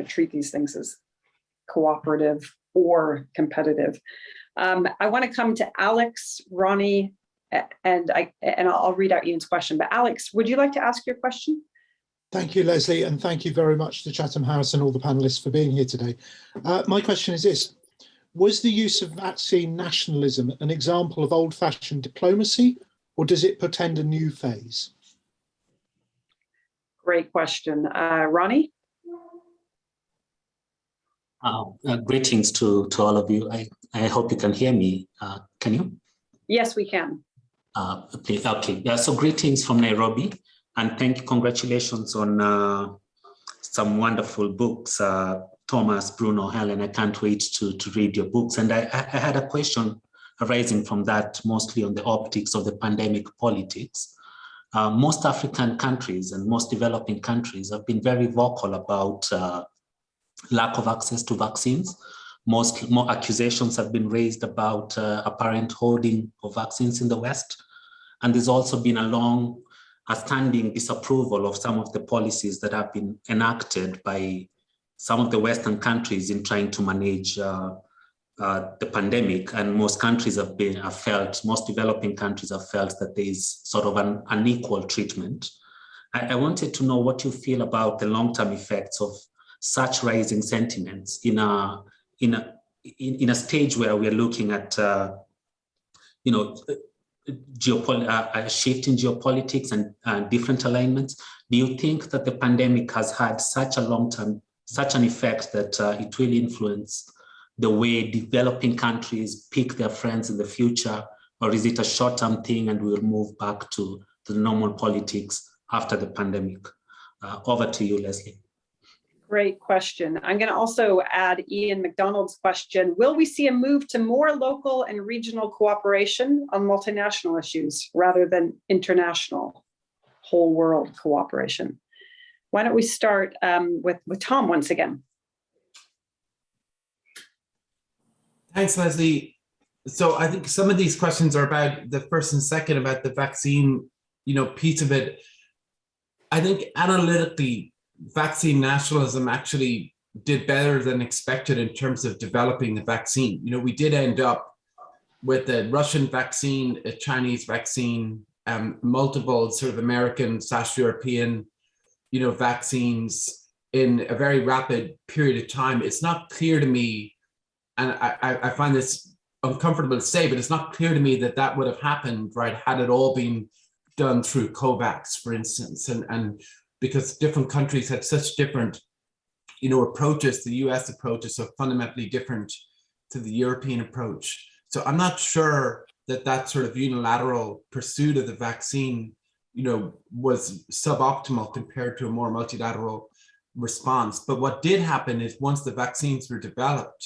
treat these things as cooperative or competitive. I want to come to Alex, Ronnie, and I'll read out Ian's question. But Alex, would you like to ask your question? Thank you, Leslie, and thank you very much to Chatham House and all the panelists for being here today. My question is this: was the use of vaccine nationalism an example of old-fashioned diplomacy, or does it portend a new phase? Great question. Ronnie? Greetings to all of you. I hope you can hear me. Can you? Yes, we can. Please, okay. Yeah, so greetings from Nairobi, and congratulations on some wonderful books, Thomas, Bruno, Helen. I can't wait to read your books. And I had a question arising from that, mostly on the optics of the pandemic politics. Most African countries and most developing countries have been very vocal about lack of access to vaccines. More accusations have been raised about apparent hoarding of vaccines in the West. And there's also been a standing disapproval of some of the policies that have been enacted by some of the Western countries in trying to manage the pandemic. And most countries most developing countries have felt that there is sort of an unequal treatment. I wanted to know what you feel about the long-term effects of such rising sentiments in a stage where we're looking at a shift in geopolitics and different alignments. Do you think that the pandemic has had such an effect that it will influence the way developing countries pick their friends in the future, or is it a short-term thing and we'll move back to the normal politics after the pandemic? Over to you, Leslie. Great question. I'm going to also add Ian McDonald's question. Will we see a move to more local and regional cooperation on multinational issues rather than international, whole world cooperation? Why don't we start with Tom once again? Thanks, Leslie. So I think some of these questions are about the first and second, about the vaccine, piece of it. I think analytically, vaccine nationalism actually did better than expected in terms of developing the vaccine. We did end up with a Russian vaccine, a Chinese vaccine, multiple sort of American/European, vaccines in a very rapid period of time. It's not clear to me, and I find this uncomfortable to say, but it's not clear to me that would have happened, right, had it all been done through COVAX, for instance. And because different countries had such different, approaches. The US approach is so fundamentally different to the European approach. So I'm not sure that sort of unilateral pursuit of the vaccine, was suboptimal compared to a more multilateral response. But what did happen is once the vaccines were developed,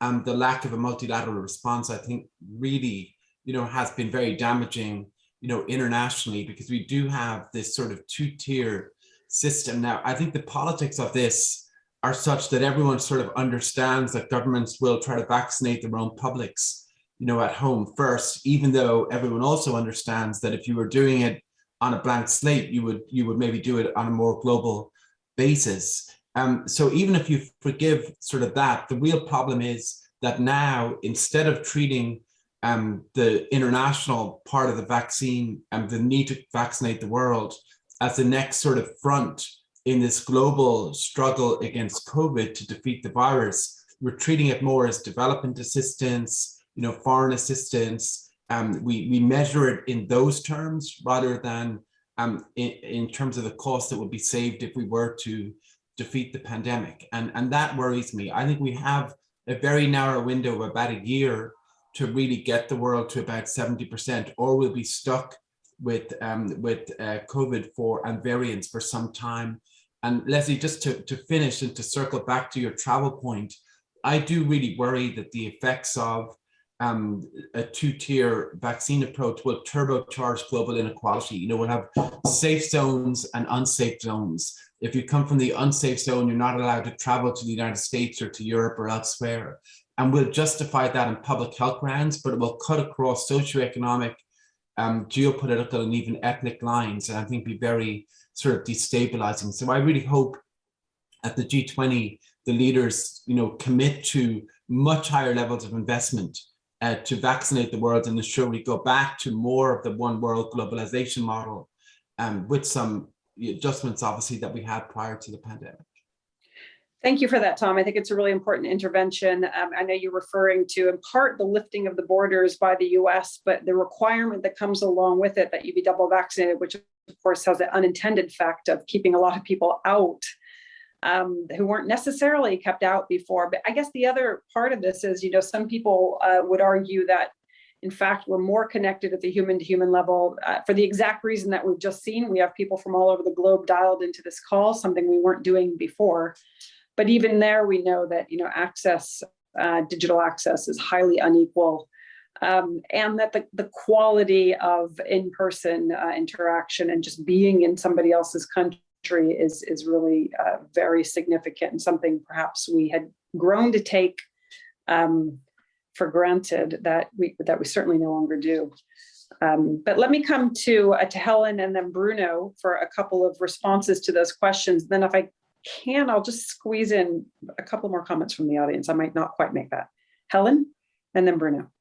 the lack of a multilateral response, I think, really, has been very damaging, internationally, because we do have this sort of two-tier system. Now, I think the politics of this are such that everyone sort of understands that governments will try to vaccinate their own publics, at home first, even though everyone also understands that if you were doing it on a blank slate, you would maybe do it on a more global basis. So even if you forgive sort of that, the real problem is that now, instead of treating the international part of the vaccine and the need to vaccinate the world as the next sort of front in this global struggle against COVID to defeat the virus, we're treating it more as development assistance, foreign assistance. We measure it in those terms rather than in terms of the cost that would be saved if we were to defeat the pandemic. And that worries me. I think we have a very narrow window of about a year to really get the world to about 70%, or we'll be stuck with COVID and variants for some time. And Leslie, just to finish and to circle back to your travel point, I do really worry that the effects of a two-tier vaccine approach will turbocharge global inequality. We'll have safe zones and unsafe zones. If you come from the unsafe zone, you're not allowed to travel to the United States or to Europe or elsewhere. And we'll justify that in public health grounds, but it will cut across socioeconomic, geopolitical, and even ethnic lines, and I think be very sort of destabilizing. So I really hope at the G20, the leaders, commit to much higher levels of investment to vaccinate the world and ensure we go back to more of the one world globalization model, with some adjustments, obviously, that we had prior to the pandemic. Thank you for that, Tom. I think it's a really important intervention. I know you're referring to, in part, the lifting of the borders by the US, but the requirement that comes along with it that you be double vaccinated, which of course has the unintended effect of keeping a lot of people out who weren't necessarily kept out before. But I guess the other part of this is, some people would argue that, in fact, we're more connected at the human-to-human level for the exact reason that we've just seen. We have people from all over the globe dialed into this call, something we weren't doing before. But even there, we know that, access, digital access is highly unequal, and that the quality of in-person interaction and just being in somebody else's country is really very significant, and something perhaps we had grown to take for granted that we certainly no longer do. But let me come to Helen and then Bruno for a couple of responses to those questions. Then if I can, I'll just squeeze in a couple more comments from the audience. I might not quite make that. Helen and then Bruno.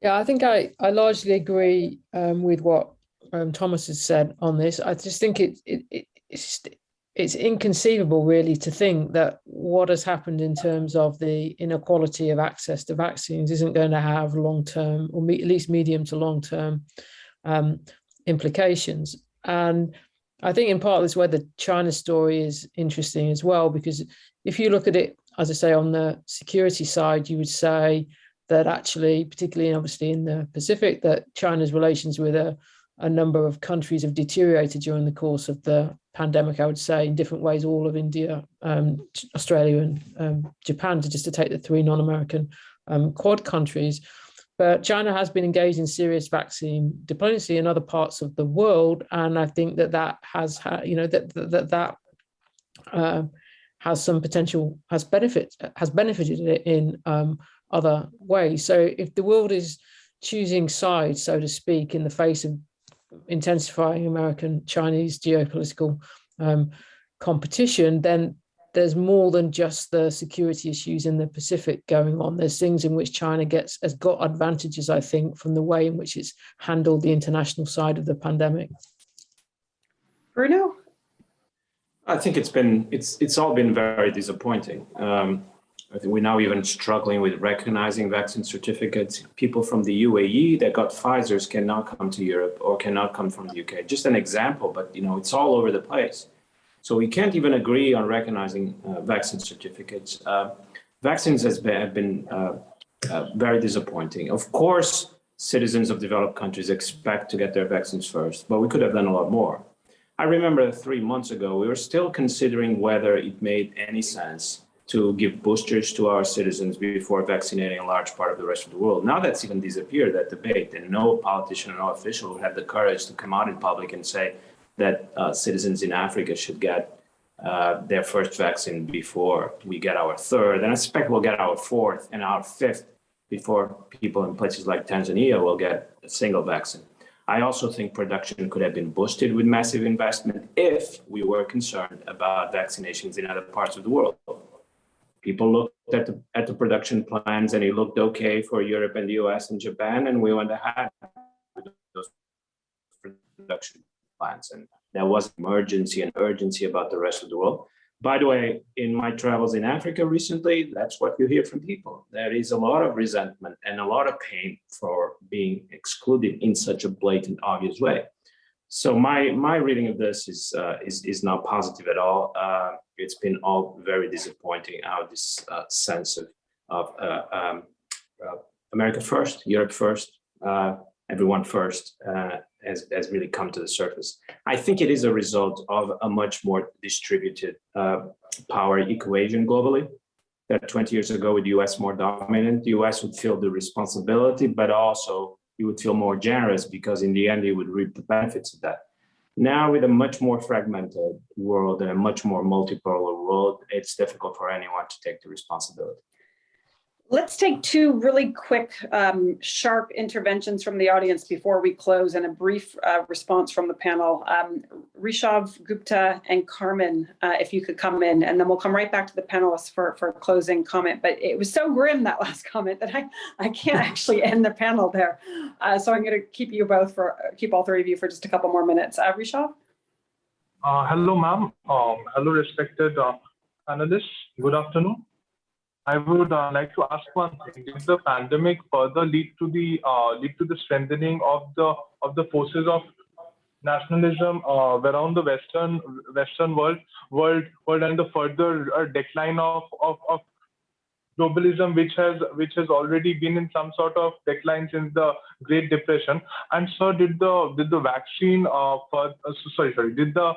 Yeah, I think I largely agree with what Thomas has said on this. I just think it's inconceivable, really, to think that what has happened in terms of the inequality of access to vaccines isn't going to have long-term, or at least medium to long-term implications. And I think in part this where the China story is interesting as well, because if you look at it, as I say, on the security side, you would say that actually, particularly obviously in the Pacific, that China's relations with a number of countries have deteriorated during the course of the pandemic, I would say, in different ways, all of India, Australia and Japan, just to take the three non-American Quad countries. But China has been engaged in serious vaccine diplomacy in other parts of the world, and I think that has has some potential, has benefited it in other ways. So if the world is choosing sides, so to speak, in the face of intensifying American-Chinese geopolitical competition, then there's more than just the security issues in the Pacific going on. There's things in which China has got advantages, I think, from the way in which it's handled the international side of the pandemic. Bruno? I think it's all been very disappointing. I think we're now even struggling with recognizing vaccine certificates. People from the UAE that got Pfizer's cannot come to Europe or cannot come from the UK. Just an example, but it's all over the place. So we can't even agree on recognizing vaccine certificates. Vaccines have been very disappointing. Of course, citizens of developed countries expect to get their vaccines first, but we could have done a lot more. I remember 3 months ago, we were still considering whether it made any sense to give boosters to our citizens before vaccinating a large part of the rest of the world. Now that's even disappeared, that debate, and no politician or no official would have the courage to come out in public and say that citizens in Africa should get their first vaccine before we get our third, and I expect we'll get our fourth and our fifth before people in places like Tanzania will get a single vaccine. I also think production could have been boosted with massive investment if we were concerned about vaccinations in other parts of the world. People looked at the production plans and it looked okay for Europe and the US and Japan, and we went ahead with those production plans. And there was emergency and urgency about the rest of the world. By the way, in my travels in Africa recently, that's what you hear from people. There is a lot of resentment and a lot of pain for being excluded in such a blatant, obvious way. So my reading of this is not positive at all. It's been all very disappointing how this sense of America first, Europe first, everyone first has really come to the surface. I think it is a result of a much more distributed power equation globally. That 20 years ago, with the US more dominant, the US would feel the responsibility, but also you would feel more generous because in the end, you would reap the benefits of that. Now, with a much more fragmented world and a much more multipolar world, it's difficult for anyone to take the responsibility. Let's take two really quick, sharp interventions from the audience before we close, and a brief response from the panel. Rishabh, Gupta, and Carmen, if you could come in, and then we'll come right back to the panelists for a closing comment. But it was so grim, that last comment, that I can't actually end the panel there. So I'm going to keep all three of you for just a couple more minutes. Rishabh? Hello, ma'am. Hello, respected panelists. Good afternoon. I would like to ask one thing: did the pandemic further lead to the strengthening of the forces of nationalism around the Western world, and the further decline of globalism, which has already been in some sort of decline since the Great Depression? And sir, did the vaccine did the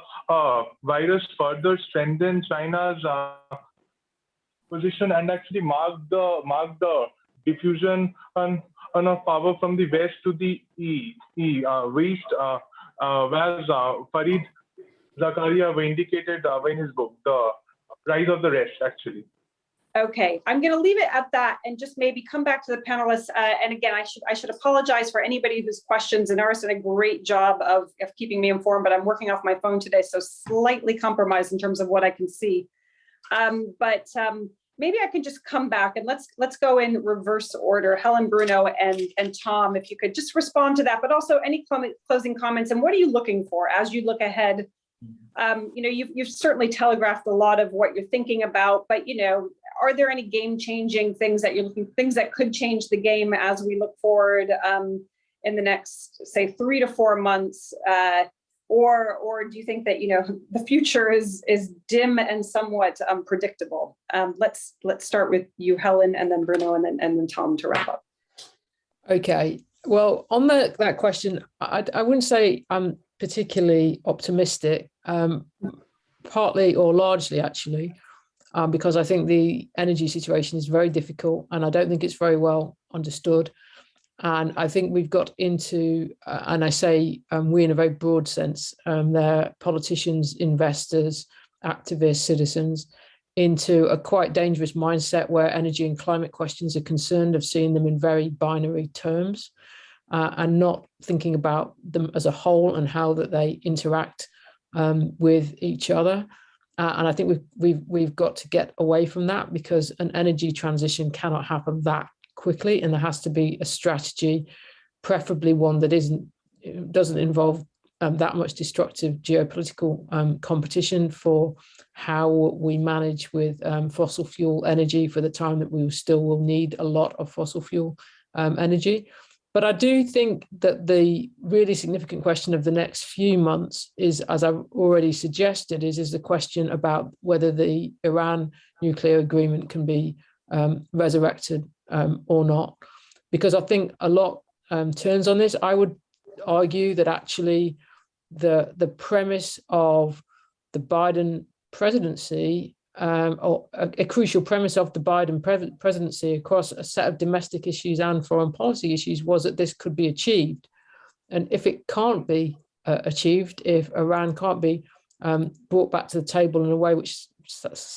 virus further strengthen China's position and actually mark the diffusion of power from the west to the east, whereas Fareed Zakaria indicated in his book, The Rise of the Rest, actually. Okay, I'm going to leave it at that and just maybe come back to the panelists. And again, I should apologize for anybody whose questions, and Aris did a great job of keeping me informed, but I'm working off my phone today, so slightly compromised in terms of what I can see. But maybe I could just come back and let's go in reverse order. Helen, Bruno, and Tom, if you could just respond to that, but also any closing comments, and what are you looking for as you look ahead? You've certainly telegraphed a lot of what you're thinking about, but are there any game-changing things that could change the game as we look forward in the next, say, 3 to 4 months? Or do you think that the future is dim and somewhat unpredictable? Let's start with you, Helen, and then Bruno, and then Tom to wrap up. Okay. Well, on that question, I wouldn't say I'm particularly optimistic. Partly or largely, actually, because I think the energy situation is very difficult, and I don't think it's very well understood. And I think we've got into, and I say we in a very broad sense, they're politicians, investors, activists, citizens, into a quite dangerous mindset where energy and climate questions are concerned, of seeing them in very binary terms, and not thinking about them as a whole and how that they interact with each other. And I think we've got to get away from that, because an energy transition cannot happen that quickly, and there has to be a strategy, preferably one that doesn't involve that much destructive geopolitical competition for how we manage with fossil fuel energy for the time that we still will need a lot of fossil fuel energy. But I do think that the really significant question of the next few months is, as I've already suggested, is the question about whether the Iran nuclear agreement can be resurrected or not. Because I think a lot turns on this. I would argue that actually the premise of the Biden presidency, or a crucial premise of the Biden presidency across a set of domestic issues and foreign policy issues, was that this could be achieved. And if it can't be achieved, if Iran can't be brought back to the table in a way which is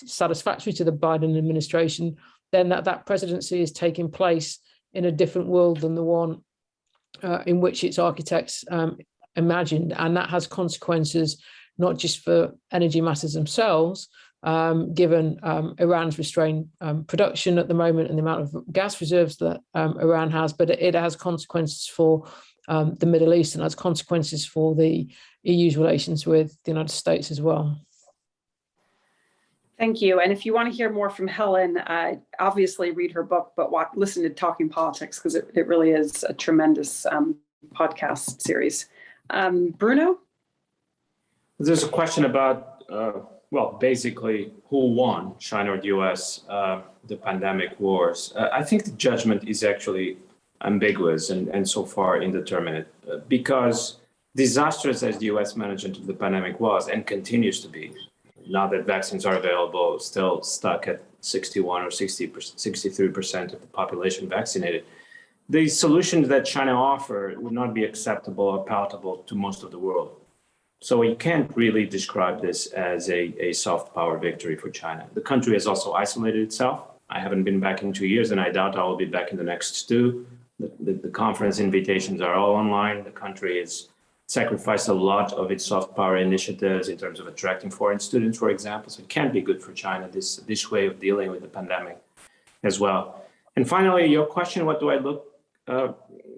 satisfactory to the Biden administration, then that presidency is taking place in a different world than the one in which its architects imagined. And that has consequences not just for energy matters themselves, given Iran's restrained production at the moment and the amount of gas reserves that Iran has, but it has consequences for the Middle East and has consequences for the EU's relations with the United States as well. Thank you. And if you want to hear more from Helen, obviously read her book, but listen to Talking Politics, because it really is a tremendous podcast series. Bruno? There's a question about, well, basically who won, China or the US, the pandemic wars. I think the judgment is actually ambiguous and so far indeterminate, because disastrous as the US management of the pandemic was and continues to be, now that vaccines are available, still stuck at 61 or 63% of the population vaccinated, the solutions that China offered would not be acceptable or palatable to most of the world. So we can't really describe this as a soft power victory for China. The country has also isolated itself. I haven't been back in 2 years, and I doubt I will be back in the next 2. The conference invitations are all online. The country has sacrificed a lot of its soft power initiatives in terms of attracting foreign students, for example. So it can't be good for China, this way of dealing with the pandemic as well. And finally, your question, what do I look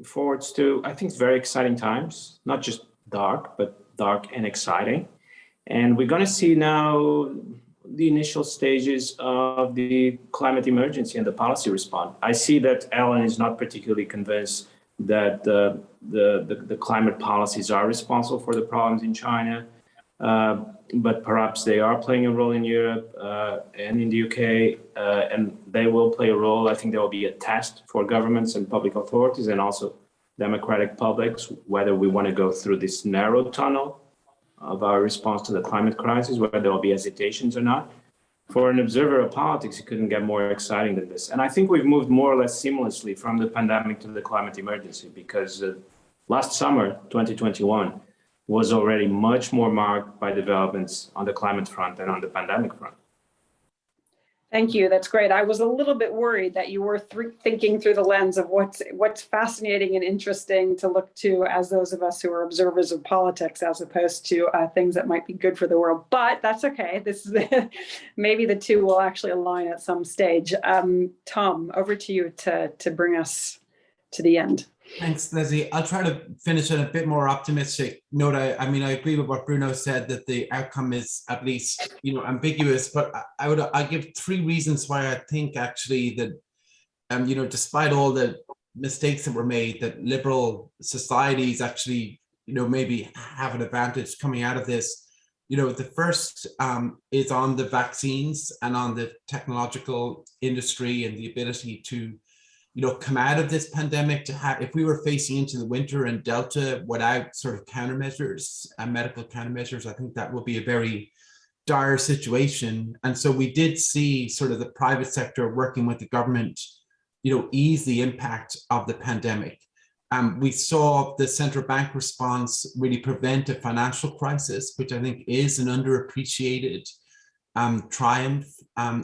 forwards to? I think it's very exciting times, not just dark, but dark and exciting. And we're going to see now the initial stages of the climate emergency and the policy response. I see that Ellen is not particularly convinced that the climate policies are responsible for the problems in China, but perhaps they are playing a role in Europe and in the UK, and they will play a role. I think there will be a test for governments and public authorities and also democratic publics, whether we want to go through this narrow tunnel of our response to the climate crisis, whether there will be hesitations or not. For an observer of politics, it couldn't get more exciting than this. And I think we've moved more or less seamlessly from the pandemic to the climate emergency, because last summer, 2021, was already much more marked by developments on the climate front than on the pandemic front. Thank you. That's great. I was a little bit worried that you were thinking through the lens of what's fascinating and interesting to look to as those of us who are observers of politics, as opposed to things that might be good for the world. But that's okay. This is maybe the two will actually align at some stage. Tom, over to you to bring us to the end. Thanks, Leslie. I'll try to finish on a bit more optimistic note. I mean, I agree with what Bruno said, that the outcome is at least, ambiguous, but I give 3 reasons why I think actually that, despite all the mistakes that were made, that liberal societies actually, maybe have an advantage coming out of this. The first is on the vaccines and on the technological industry and the ability to come out of this pandemic, to have, if we were facing into the winter and Delta without sort of countermeasures and medical countermeasures, I think that would be a very dire situation. And so we did see sort of the private sector working with the government, ease the impact of the pandemic. We saw the central bank response really prevent a financial crisis, which I think is an underappreciated triumph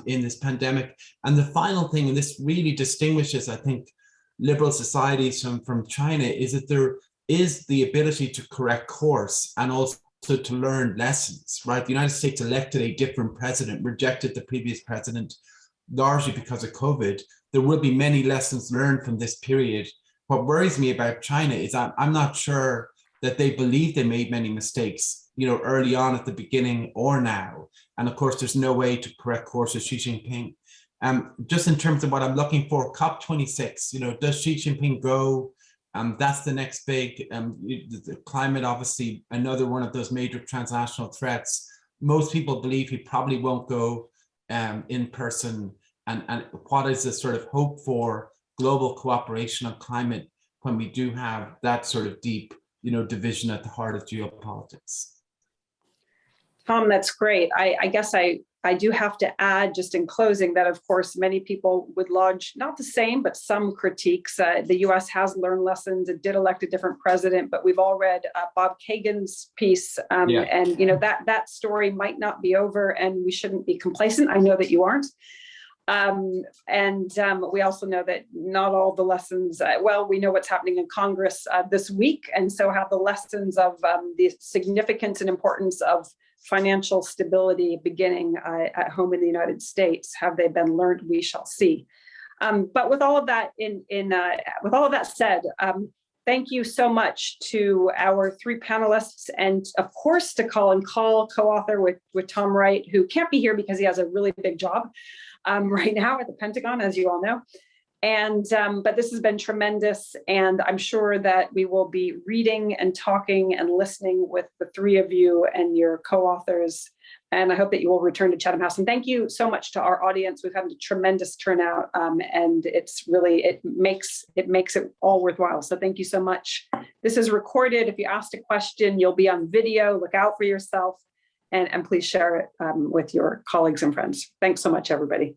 in this pandemic. And the final thing, and this really distinguishes, I think, liberal societies from China, is that there is the ability to correct course and also to learn lessons, right? The United States elected a different president, rejected the previous president, largely because of COVID. There will be many lessons learned from this period. What worries me about China is I'm not sure that they believe they made many mistakes, early on at the beginning or now. And of course, there's no way to correct course with Xi Jinping. Just in terms of what I'm looking for, COP26, does Xi Jinping go? That's the next big, the climate, obviously, another one of those major transnational threats. Most people believe he probably won't go in person. And what is the sort of hope for global cooperation on climate when we do have that sort of deep, division at the heart of geopolitics? Tom, that's great. I guess I do have to add, just in closing, that of course many people would lodge not the same, but some critiques. The U.S. has learned lessons. It did elect a different president, but we've all read Bob Kagan's piece, and that story might not be over, and we shouldn't be complacent. I know that you aren't. We also know that not all the lessons, we know what's happening in Congress this week, and so have the lessons of the significance and importance of financial stability beginning at home in the United States. Have they been learned? We shall see. But with all of that with all of that said, thank you so much to our three panelists, and of course to Colin Call, co-author with Tom Wright, who can't be here because he has a really big job right now at the Pentagon, as you all know. And but this has been tremendous, and I'm sure that we will be reading and talking and listening with the three of you and your co-authors. And I hope that you will return to Chatham House. And thank you so much to our audience. We've had a tremendous turnout, and it makes it all worthwhile. So thank you so much. This is recorded. If you asked a question, you'll be on video. Look out for yourself, and please share it with your colleagues and friends. Thanks so much, everybody.